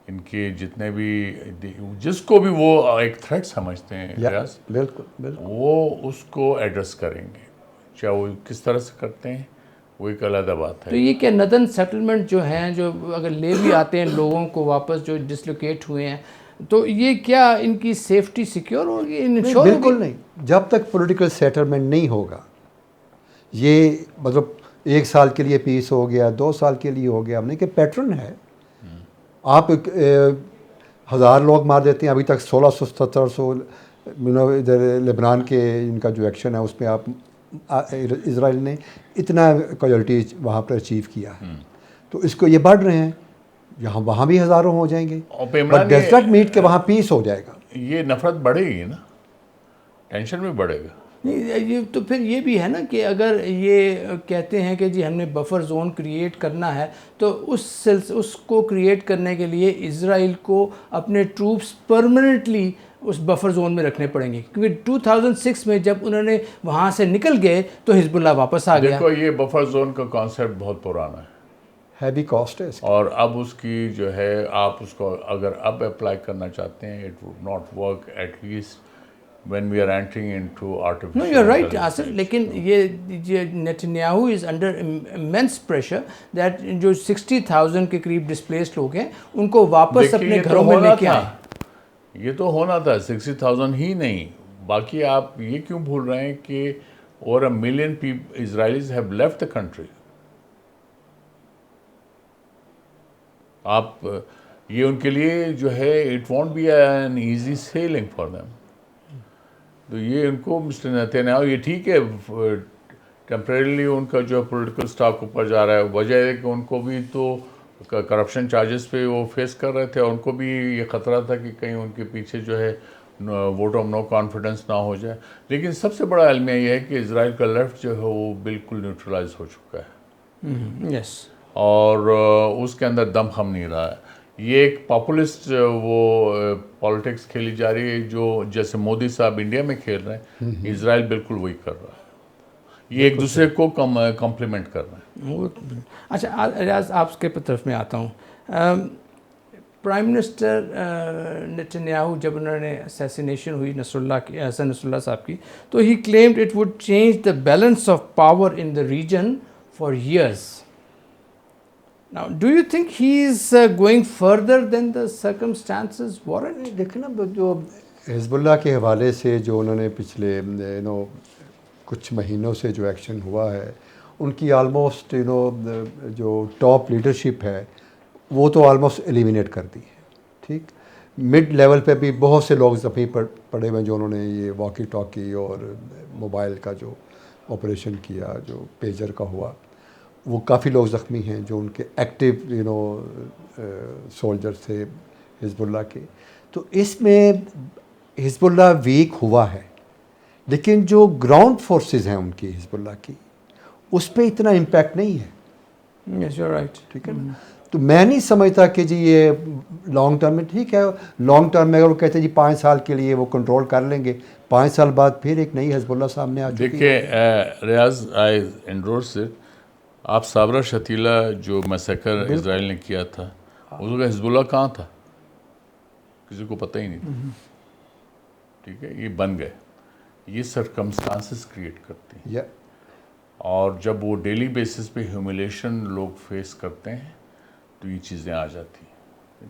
ان کے جتنے بھی جس کو بھی وہ ایک تھریٹ سمجھتے ہیں بالکل وہ اس کو ایڈریس کریں گے, چاہے وہ کس طرح سے کرتے ہیں وہ ایک علیحدہ بات ہے. تو یہ کہ ندن سیٹلمنٹ جو ہیں, جو اگر لے بھی آتے ہیں لوگوں کو واپس جو ڈسلوکیٹ ہوئے ہیں, تو یہ کیا ان کی سیفٹی سیکیور ہوگی؟ بالکل نہیں. جب تک پولیٹیکل سیٹلمنٹ نہیں ہوگا, یہ مطلب 1 سال کے لیے پیس ہو گیا, 2 سال کے لیے ہو گیا, ہم نے کہ پیٹرن ہے. آپ 1000 لوگ مار دیتے ہیں, ابھی تک 1600-1700 ادھر لبنان کے ان کا جو ایکشن ہے اس میں آپ اسرائیل نے اتنا کیجولٹی وہاں پر اچیو کیا ہے. تو اس کو یہ بڑھ رہے ہیں, یہاں وہاں بھی ہزاروں ہو جائیں گے, اور Imran but does not matter کہ وہاں پیس ہو جائے گا. یہ نفرت بڑھے گی نا, ٹینشن بھی بڑھے گا. یہ تو پھر یہ بھی ہے نا کہ اگر یہ کہتے ہیں کہ جی ہم نے بفر زون کریٹ کرنا ہے, تو اس کو کریٹ کرنے کے لیے اسرائیل کو اپنے ٹروپس پرماننٹلی اس بفر زون میں رکھنے پڑیں گے, کیونکہ 2006 میں جب انہوں نے وہاں سے نکل گئے تو حزب اللہ واپس آ گیا. دیکھو یہ بفر زون کا کانسیپٹ بہت پرانا ہے, ہیوی کاسٹ ہے, اور اب اس کی جو ہے آپ اس کو اگر اب اپلائی کرنا چاہتے ہیں, it would not work at least when we are entering into artificial No, you're right, intelligence. Asif, لیکن یہ Netanyahu is under immense pressure that جو 60,000 کے قریب ڈسپلیسڈ لوگ ہیں ان کو واپس اپنے گھروں میں لے کے آئیں. یہ تو ہونا تھا, 60,000 ہی نہیں, باقی آپ یہ کیوں بھول رہے ہیں کہ over 1 million Israelis have left the country. آپ یہ ان کے لیے جو ہے it won't be an easy sailing for them. تو یہ ان کو مسٹر نیتنیاہو, یہ ٹھیک ہے ٹیمپریریلی ان کا جو پولیٹیکل سٹاک اوپر جا رہا ہے, وجہ ہے کہ ان کو بھی تو کرپشن چارجز پہ وہ فیس کر رہے تھے, اور ان کو بھی یہ خطرہ تھا کہ کہیں ان کے پیچھے جو ہے ووٹ آف نو کانفیڈنس نہ ہو جائے. لیکن سب سے بڑا المیہ یہ ہے کہ اسرائیل کا لیفٹ جو ہے وہ بالکل نیوٹرلائز ہو چکا ہے, یس, اور اس کے اندر دم خم نہیں رہا ہے. یہ ایک پاپولسٹ وہ پالیٹکس کھیلی جا رہی ہے جو جیسے مودی صاحب انڈیا میں کھیل رہے ہیں, اسرائیل بالکل وہی کر رہا ہے. یہ ایک دوسرے کو کمپلیمنٹ کر رہے ہیں. اچھا ریاض, آپ کے طرف میں آتا ہوں. پرائم منسٹر نیتنیاہو جب انہوں نے اسیسینیشن ہوئی حسن نصر اللہ صاحب کی, تو he claimed it would change the balance of power in the region for years. Now, do you think he is going further than the circumstances warrant? دیکھیں نا, جو حزب اللہ کے حوالے سے جو انہوں نے پچھلے کچھ مہینوں سے جو ایکشن ہوا ہے, ان کی آلموسٹ جو ٹاپ لیڈرشپ ہے وہ تو آلموسٹ ایلیمینیٹ کر دی ہے. ٹھیک, مڈ لیول پہ بھی بہت سے لوگ زخمی پڑے ہوئے جو انہوں نے یہ واکی ٹاکی اور موبائل کا جو آپریشن کیا, جو پیجر کا ہوا, وہ کافی لوگ زخمی ہیں جو ان کے ایکٹیو سولجرز تھے حزب اللہ کے. تو اس میں حزب اللہ ویک ہوا ہے, لیکن جو گراؤنڈ فورسز ہیں ان کی حزب اللہ کی, اس پہ اتنا امپیکٹ نہیں ہے. Yes, you're right. ٹھیک ہے نا, تو میں نہیں سمجھتا کہ جی یہ لانگ ٹرم میں ٹھیک ہے. لانگ ٹرم میں اگر وہ کہتے ہیں جی 5 سال کے لیے وہ کنٹرول کر لیں گے, 5 سال بعد پھر ایک نئی حزب اللہ سامنے آ چکی ہے. دیکھیے ریاض, آئی انڈورس اٹ. آپ صابرہ شتیلہ جو میسیکر اسرائیل نے کیا تھا, اس کا حزب اللہ کہاں تھا, کسی کو پتہ ہی نہیں تھا. ٹھیک ہے, یہ بن گئے. یہ سرکمسٹانسز کریٹ کرتے ہیں, اور جب وہ ڈیلی بیسس پہ ہیوملیشن لوگ فیس کرتے ہیں تو یہ چیزیں آ جاتی ہیں.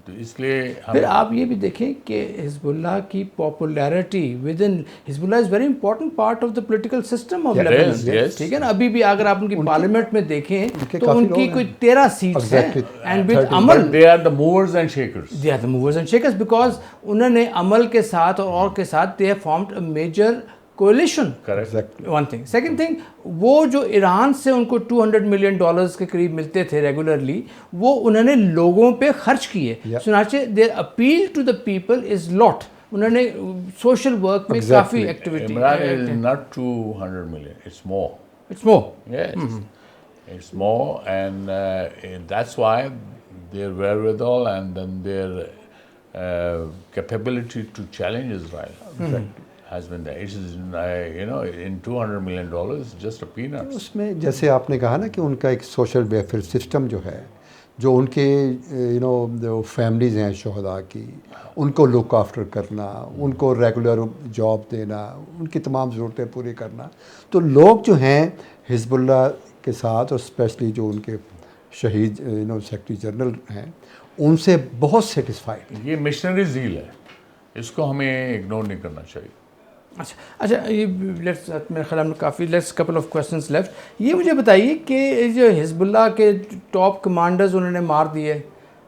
تو اس لیے پھر آپ یہ بھی دیکھیں کہ حزب اللہ کی popularity with in Hezbollah is very important part of the political system of Lebanon. ٹھیک ہے نا, ابھی بھی اگر آپ ان کی پارلیمنٹ میں دیکھیں تو ان کی کوئی 13 سیٹس ہیں, اینڈ ود عمل they are the movers and shakers. they are the movers and shakers because انہوں نے عمل کے ساتھ اور کے ساتھ they have formed a major coalition. Correct. One thing. Second thing, وہ جو ایران سے ان کو $200 ملین کے قریب ملتے تھے ریگولرلی, وہ انہوں نے لوگوں پہ خرچ کیے. چنانچہ their appeal to the people is lot. انہوں نے سوشل ورک میں کافی activity. Imran is not 200 million, it's more. It's more. Yes, it's more, and that's why their wherewithal and then their capability to challenge Israel has been there. It is, in $200 million, just a peanut. اس میں جیسے آپ نے کہا نا کہ ان کا ایک social welfare system جو ہے, جو ان کے جو فیملیز ہیں شہداء کی, ان کو لک آفٹر کرنا, ان کو ریگولر جاب دینا, ان کی تمام ضرورتیں پوری کرنا. تو لوگ جو ہیں حزب اللہ کے ساتھ, اور اسپیشلی جو ان کے شہید سیکرٹری جنرل ہیں, ان سے بہت سیٹسفائڈ. یہ مشنری زیل ہے, اس کو ہمیں اگنور نہیں کرنا چاہیے. اچھا, یہ میرے خیال میں کافی کپل آف کویسچنس لیفٹ. یہ مجھے بتائیے کہ جو حزب اللہ کے ٹاپ کمانڈرز انہوں نے مار دیے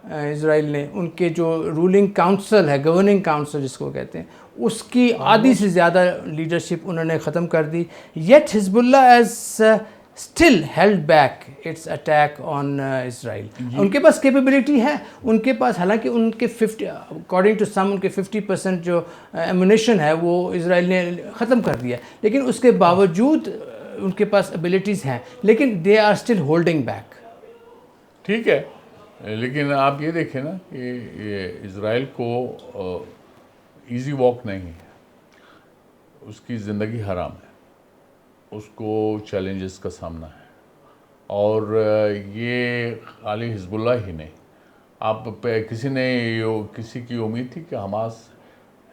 اسرائیل نے, ان کے جو رولنگ کاؤنسل ہے, گورننگ کاؤنسل جس کو کہتے ہیں, اس کی آدھی سے زیادہ لیڈرشپ انہوں نے ختم کر دی. Yet Hezbollah has still held back its attack on Israel. ان کے پاس کیپیبلٹی ہے, ان کے پاس حالانکہ ان کے 50 اکارڈنگ ٹو سم ان کے 50% جو ایمونیشن ہے وہ اسرائیل نے ختم کر دیا, لیکن اس کے باوجود ان کے پاس ابیلٹیز ہیں, لیکن they are still holding back. ٹھیک ہے, لیکن آپ یہ دیکھیں نا کہ اسرائیل کو ایزی واک نہیں ہے, اس کی زندگی حرام ہے, اس کو چیلنجز کا سامنا ہے, اور یہ خالی حزب اللہ ہی نہیں, آپ کسی کی امید تھی کہ حماس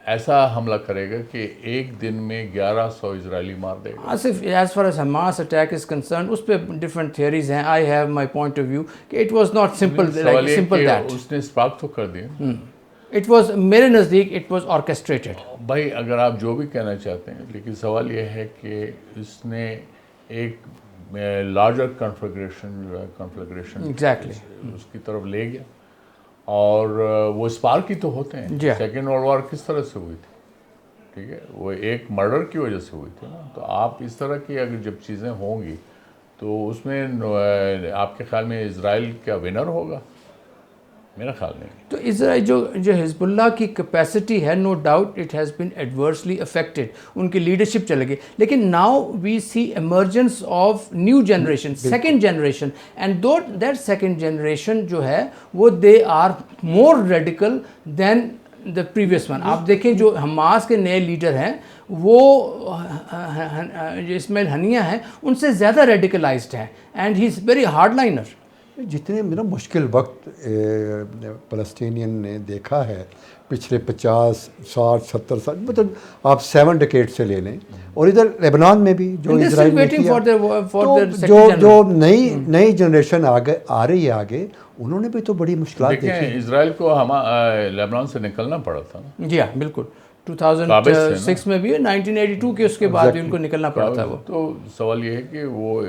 ایسا حملہ کرے گا کہ ایک دن میں 1100 اسرائیلی مار دے گا. Asif, as far as Hamas attack is concern, اس پہ ڈفرینٹ تھیوریز ہیں. I have my point of view کہ it was not simple that. اس نے اسپارک تو کر دیا. اٹ واز, میرے نزدیک اٹ واز آرکیسٹریٹڈ. بھائی اگر آپ جو بھی کہنا چاہتے ہیں, لیکن سوال یہ ہے کہ اس نے ایک لارجر کنفلگریشن ایگزیکٹلی اس کی طرف لے گیا, اور وہ اسپارک ہی تو ہوتے ہیں. سیکنڈ ورلڈ وار کس طرح سے ہوئی تھی؟ ٹھیک ہے, وہ ایک مرڈر کی وجہ سے ہوئی تھی نا. تو آپ اس طرح کی اگر جب چیزیں ہوں گی تو اس میں آپ کے خیال میں اسرائیل کیا ونر ہوگا؟ میرا خیال نہیں. تو اسرائیل جو حزب اللہ کی کیپیسٹی ہے, no doubt it has been adversely affected, ان کی لیڈرشپ چلے گئی, لیکن now we see emergence of new generation, second generation, and that second generation جو ہے وہ they are more radical than the previous one. آپ دیکھیں جو حماس کے نئے لیڈر ہیں وہ اسماعیل ہنیہ ہیں, ان سے زیادہ ریڈیکلائزڈ ہیں, and he is very hard liner. جتنے مشکل وقت فلسطینین نے دیکھا ہے پچھلے 50 60 70 سال, مطلب آپ 7 ڈیکیڈ سے لے لیں, اور ادھر لیبنان میں بھی جو اسرائیل نے کیا, جو نئی جنریشن آ رہی ہے آگے, انہوں نے بھی تو بڑی مشکلات دیکھی. اسرائیل کو لیبنان سے نکلنا پڑا تھا. جی ہاں بالکل, 2006 میں بھی, 1982 کے اس کے بعد بھی ان کو نکلنا پڑا تھا. وہ تو سوال یہ ہے کہ وہ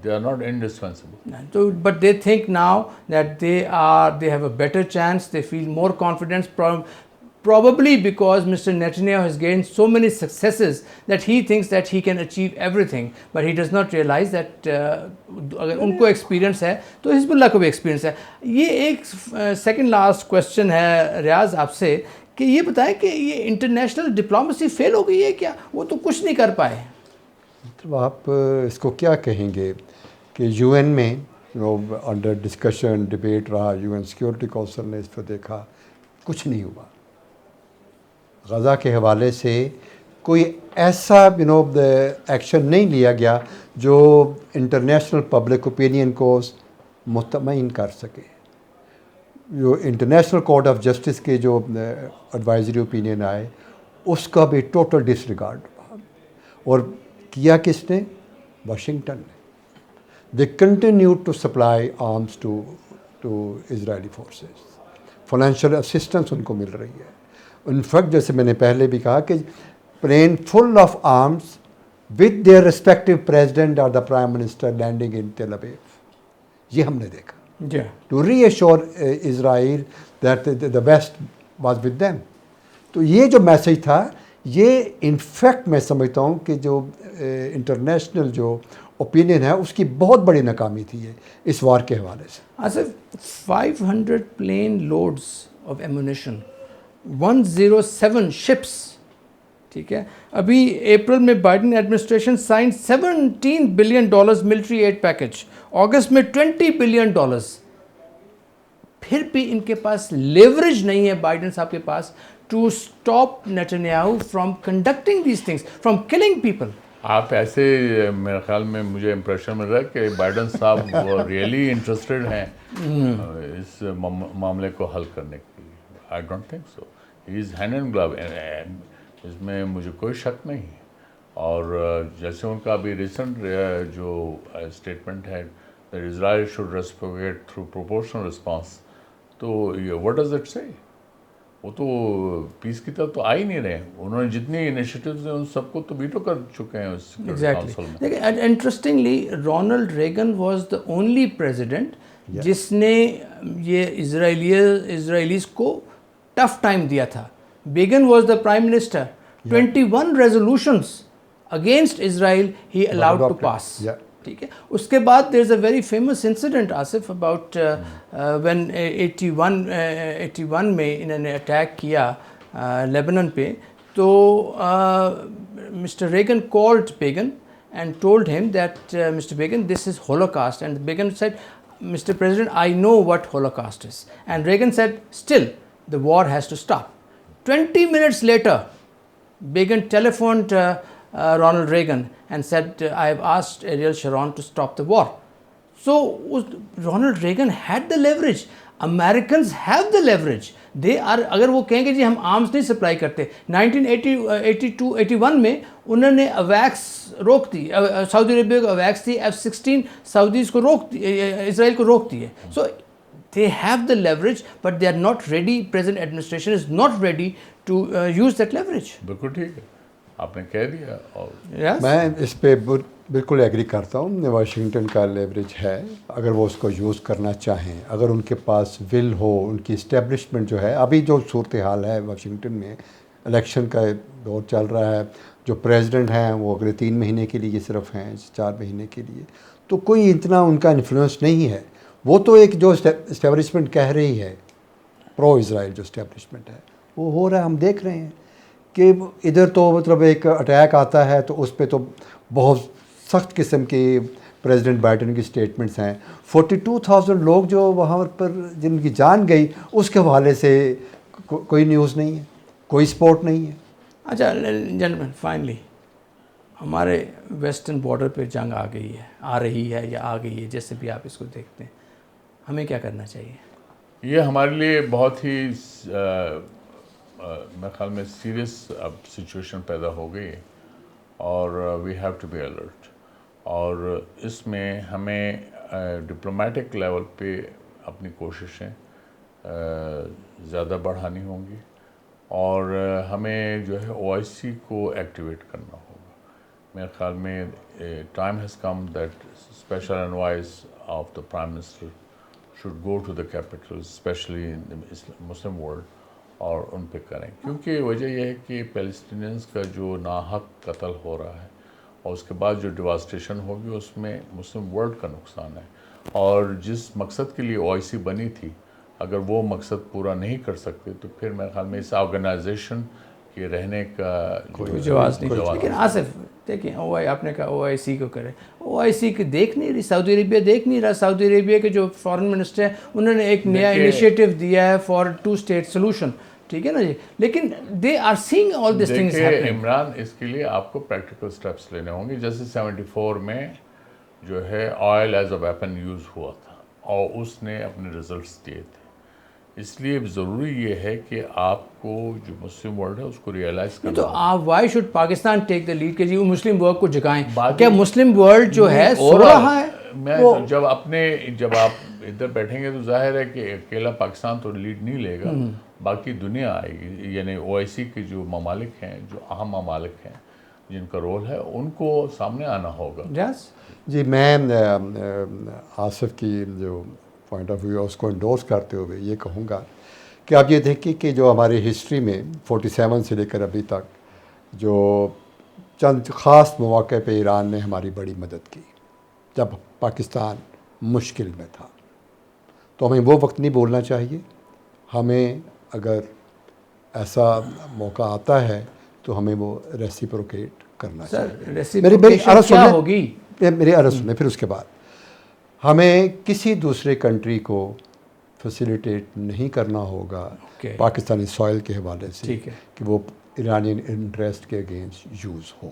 they are not indispensable. So, but they think now that they have a better chance, they feel more confidence, probably because Mr. Netanyahu has gained so many successes that he thinks that he can achieve everything, but he does not realize that اگر ان کو experience ہے تو حزب اللہ کو بھی experience ہے. یہ ایک سیکنڈ لاسٹ کوشچن ہے ریاض آپ سے, کہ یہ بتائیں کہ یہ انٹرنیشنل ڈپلومیسی فیل ہو گئی ہے کیا؟ وہ تو کچھ نہیں کر پائے. مطلب آپ اس کو کیا کہیں گے کہ یو این میں انڈر ڈسکشن ڈبیٹ رہا, یو این سیکورٹی کونسل نے اس پہ دیکھا, کچھ نہیں ہوا. غزہ کے حوالے سے کوئی ایسا ایکشن نہیں لیا گیا جو انٹرنیشنل پبلک اوپینین کو مطمئن کر سکے. جو انٹرنیشنل کورٹ آف جسٹس کے جو ایڈوائزری اوپینین آئے, اس کا بھی ٹوٹل ڈس ریگارڈ رہا. اور کیا کس نے؟ واشنگٹن نے. They continue to supply arms to Israeli forces. Financial assistance ان کو مل رہی ہے. In fact, جیسے میں نے پہلے بھی کہا کہ plane full of arms with their respective president or the prime minister landing in Tel Aviv. یہ ہم نے دیکھا. To reassure Israel that the West was with them. تو یہ جو میسیج تھا, یہ انفیکٹ میں سمجھتا ہوں کہ جو انٹرنیشنل جو اوپینین ہے اس کی بہت بڑی ناکامی تھی ہے اس وار کے حوالے سے. Asif, 500 plane loads of ammunition, 107 ships, ٹھیک ہے. ابھی اپریل میں Biden administration sign $17 billion military aid package, اگست میں $20 billion. پھر بھی ان کے پاس لیوریج نہیں ہے بائیڈن صاحب کے پاس to stop Netanyahu from conducting these things, from killing people. آپ ایسے میرے خیال میں مجھے امپریشن مل رہا ہے کہ بائیڈن صاحب وہ ریئلی انٹرسٹڈ ہیں اس معاملے کو حل کرنے کے لیے. I don't think so. He is hand and glove, اس میں مجھے کوئی شک نہیں ہے. اور جیسے ان کا ابھی ریسنٹ جو اسٹیٹمنٹ ہے that Israel should reciprocate through proportional response, تو what does it say? وہ تو پیس کی طرف تو آ ہی نہیں رہے. انہوں نے جتنی انیشیٹیوز ہیں ان سب کو تو ویٹو کر چکے ہیں اس کونسل میں. لیکن interestingly Ronald Reagan was the only president جس نے یہ اسرائیلیز کو ٹف ٹائم دیا تھا. بیگن was the prime minister. 21 resolutions against Israel he allowed to adopted. pass. Yeah. ٹھیک ہے. اس کے بعد there is a very famous incident Asif about when 81 میں انہوں نے اٹیک کیا لیبنان پہ, تو Mr. Reagan called Begin and told him that Mr. Begin, this is Holocaust, and Begin said, Mr. President, I know what Holocaust is, and Reagan said, still the war has to stop. 20 minutes later Begin telephoned Ronald Reagan and said, I have asked Ariel Sharon to stop the war. So Ronald Reagan had the leverage. Americans have the leverage. They are, اگر وہ کہیں گے جی ہم arms نہیں supply کرتے, 1981 میں انہوں نے اویکس روک دی, سعودی عربیہ کو اویکس تھی, F-16 سعودیز کو روک دی, اسرائیل کو روک دی ہے. سو they have the leverage but they are not ready, present administration is not ready to use that leverage. بالکل ٹھیک ہے, آپ نے کہہ دیا. اور Yes? میں اس پہ بالکل ایگری کرتا ہوں. واشنگٹن کا لیوریج ہے, اگر وہ اس کو یوز کرنا چاہیں, اگر ان کے پاس ول ہو, ان کی اسٹیبلشمنٹ جو ہے, ابھی جو صورتحال ہے واشنگٹن میں, الیکشن کا دور چل رہا ہے, جو پریزیڈنٹ ہیں وہ اگلے 3 مہینے کے لیے صرف ہیں, 4 مہینے کے لیے, تو کوئی اتنا ان کا انفلوئنس نہیں ہے. وہ تو ایک جو اسٹیبلشمنٹ کہہ رہی ہے, پرو اسرائیل جو اسٹیبلشمنٹ ہے, وہ ہو رہا ہے, ہم دیکھ رہے ہیں کہ ادھر تو مطلب ایک اٹیک آتا ہے تو اس پہ تو بہت سخت قسم کی پریزیڈنٹ بائیڈن کی اسٹیٹمنٹس ہیں. 42,000 لوگ جو وہاں پر جن کی جان گئی, اس کے حوالے سے کوئی نیوز نہیں ہے, کوئی سپورٹ نہیں ہے. اچھا جنٹلمین, فائنلی ہمارے ویسٹرن بارڈر پہ جنگ آ گئی ہے, آ رہی ہے یا آ گئی ہے, جیسے بھی آپ اس کو دیکھتے ہیں, ہمیں کیا کرنا چاہیے؟ یہ ہمارے لیے بہت ہی میرے خیال میں سیریس اب سچویشن پیدا ہو گئی ہے, اور we have to be alert. اور اس میں ہمیں ڈپلومیٹک لیول پہ اپنی کوششیں زیادہ بڑھانی ہوں گی, اور ہمیں جو ہے OIC کو ایکٹیویٹ کرنا ہوگا. میرے خیال میں time has come that special invoice of the prime minister should go to the capital, especially in the Muslim world, اور ان پہ کریں, کیونکہ وجہ یہ ہے کہ پیلسٹینینز کا جو ناحق قتل ہو رہا ہے, اور اس کے بعد جو ڈیواسٹیشن ہوگی, اس میں مسلم ورلڈ کا نقصان ہے. اور جس مقصد کے لیے OIC بنی تھی, اگر وہ مقصد پورا نہیں کر سکتے تو پھر میرے خیال میں اس آرگنائزیشن کے رہنے کا کوئی جواز نہیں. لیکن آصف دیکھیں, آپ نے کہا OIC کو کرے, OIC کو دیکھ نہیں رہی, سعودی عربیہ دیکھ نہیں رہا. سعودی عربیہ کے جو فارن منسٹر ہیں انہوں نے ایک نیا انیشیٹو دیا ہے فار 2 state solution, ٹھیک ہے نا جی, لیکن they are seeing all these things happening. Imran, اس کے لیے آپ کو پریکٹیکل اسٹیپس لینے ہوں گے. جیسے 74 میں جو ہے oil as a weapon use ہوا تھا, اور اس نے اپنے ریزلٹس دیے تھے. اس لیے ضروری یہ ہے کہ آپ کو جو مسلم ورلڈ ہے اس کو ریئلائز کرنا. تو آپ why should Pakistan take the lead کہ جی وہ مسلم ورلڈ کو جگائیں؟ کیا مسلم ورلڈ جو ہے سو رہا ہے؟ میں جب آپ ادھر بیٹھیں گے تو ظاہر ہے کہ اکیلا پاکستان تو لیڈ نہیں لے گا, باقی دنیا آئے گی. یعنی OIC کے جو ممالک ہیں, جو اہم ممالک ہیں جن کا رول ہے, ان کو سامنے آنا ہوگا. جی, میں آصف کی جو پوائنٹ آف ویو ہے اس کو انڈورس کرتے ہوئے یہ کہوں گا کہ آپ یہ دیکھیں کہ جو ہماری ہسٹری میں 47 سے لے کر ابھی تک جو چند خاص مواقع پہ ایران نے ہماری بڑی مدد کی, جب پاکستان مشکل میں تھا, تو ہمیں وہ وقت نہیں بولنا چاہیے. ہمیں اگر ایسا موقع آتا ہے تو ہمیں وہ ریسیپروکیٹ کرنا چاہیے. میری عرض سنیں, پھر اس کے بعد ہمیں کسی دوسرے کنٹری کو فیسیلیٹیٹ نہیں کرنا ہوگا پاکستانی سوائل کے حوالے سے کہ وہ ایرانین انٹرسٹ کے اگینسٹ یوز ہو.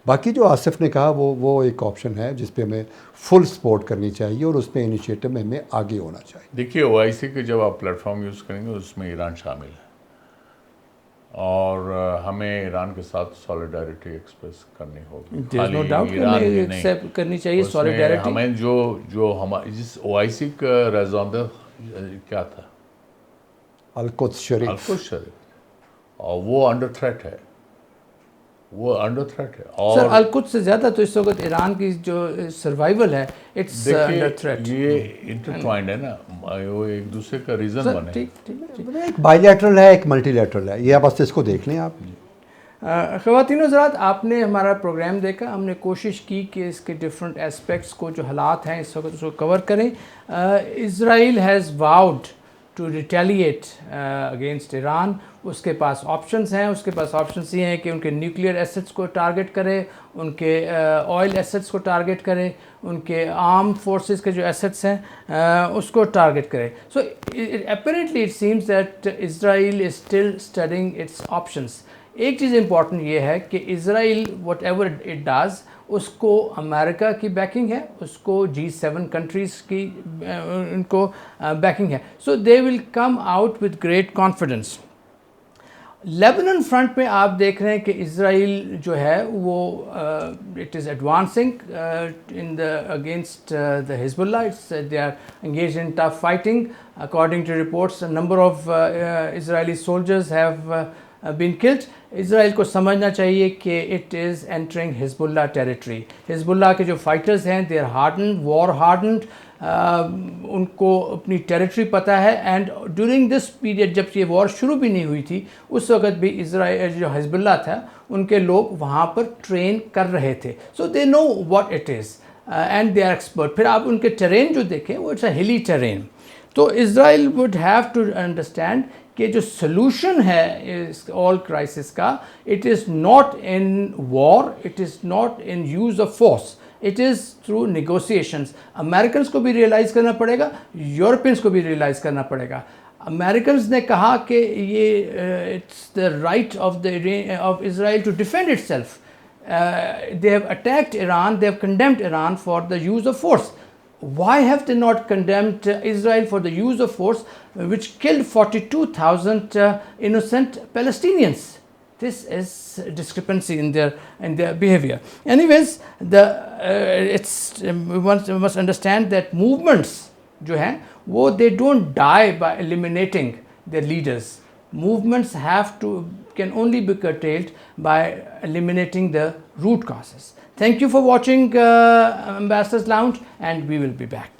باقی جو آصف نے کہا وہ ایک آپشن ہے جس پہ ہمیں فل سپورٹ کرنی چاہیے, اور اس پہ انیشیٹو میں ہمیں آگے ہونا چاہیے. دیکھیے OIC کے جب آپ پلیٹ فارم یوز کریں گے اس میں ایران شامل ہے, اور ہمیں ایران کے ساتھ سالیڈیرٹی ایکسپریس کرنی ہوگی. کرنی چاہیے سالیڈیرٹی. ہمیں جو جس OIC کا ریزوندہ کیا تھا, القدس شریف, اور وہ انڈر تھریٹ ہے, سر القدس سے زیادہ تو اس وقت ایران کی جو سروائیول ہے اٹس انڈر تھریٹ. یہ انٹرٹوائنڈ ہے نا, وہ ایک دوسرے کا ریزن بنے. ایک بائی لیٹرل ہے, ایک ملٹی لیٹرل ہے, یہ بس اس کو دیکھ لیں آپ. خواتین و حضرات، آپ نے ہمارا پروگرام دیکھا. ہم نے کوشش کی کہ اس کے ڈفرینٹ اسپیکٹس کو، جو حالات ہیں اس وقت، اس کو کور کریں. Israel has vowed to retaliate against Iran. اس کے پاس آپشنز ہیں. اس کے پاس آپشنز یہ ہیں کہ ان کے نیوکلیئر ایسٹس کو ٹارگٹ کرے، ان کے آئل ایسٹس کو ٹارگٹ کرے، ان کے آرم فورسز کے جو ایسٹس ہیں اس کو ٹارگٹ کرے. So apparently it seems that Israel is still studying its options. ایک چیز امپورٹنٹ یہ ہے کہ Israel whatever it does, اس کو امریکہ کی بیکنگ ہے، اس کو G7 کنٹریز کی ان کو بیکنگ ہے. So they will come out with great confidence. Lebanon front پہ آپ دیکھ رہے ہیں کہ اسرائیل جو ہے وہ it is advancing in the against the Hezbollah. They are engaged in tough fighting. According to reports number of Israeli soldiers have been killed. اسرائیل کو سمجھنا چاہیے کہ اٹ از انٹرنگ حزب اللہ ٹیریٹری. حزب اللہ کے جو فائٹرز ہیں they are hardened, war hardened. ان کو اپنی ٹیریٹری پتہ ہے. اینڈ ڈیورنگ دس پیریڈ، جب یہ وار شروع بھی نہیں ہوئی تھی، اس وقت بھی اسرائیل جو حزب اللہ تھا ان کے لوگ وہاں پر ٹرین کر رہے تھے. So they know what it is and they are expert. پھر آپ ان کے ٹرین جو دیکھیں وہ اٹس اے ہلی ٹرین. تو Israel would have to understand کہ جو سلوشن ہے اس آل کرائسس کا، it is not in war, it is not in use of force, it is through negotiations. Americans کو بھی ریئلائز کرنا پڑے گا، یورپینس کو بھی ریئلائز کرنا پڑے گا. امریکنس نے کہا کہ یہ it's the right of Israel to defend itself. they have attacked Iran, they have condemned Iran for the use of force. Why have they not condemned Israel for the use of force, which killed 42,000 innocent Palestinians? This is discrepancy in their behavior. Anyways, we must understand that movements jo hain wo they don't die by eliminating their leaders. Movements can only be curtailed by eliminating the root causes. Thank you for watching Ambassador's Lounge, and we will be back.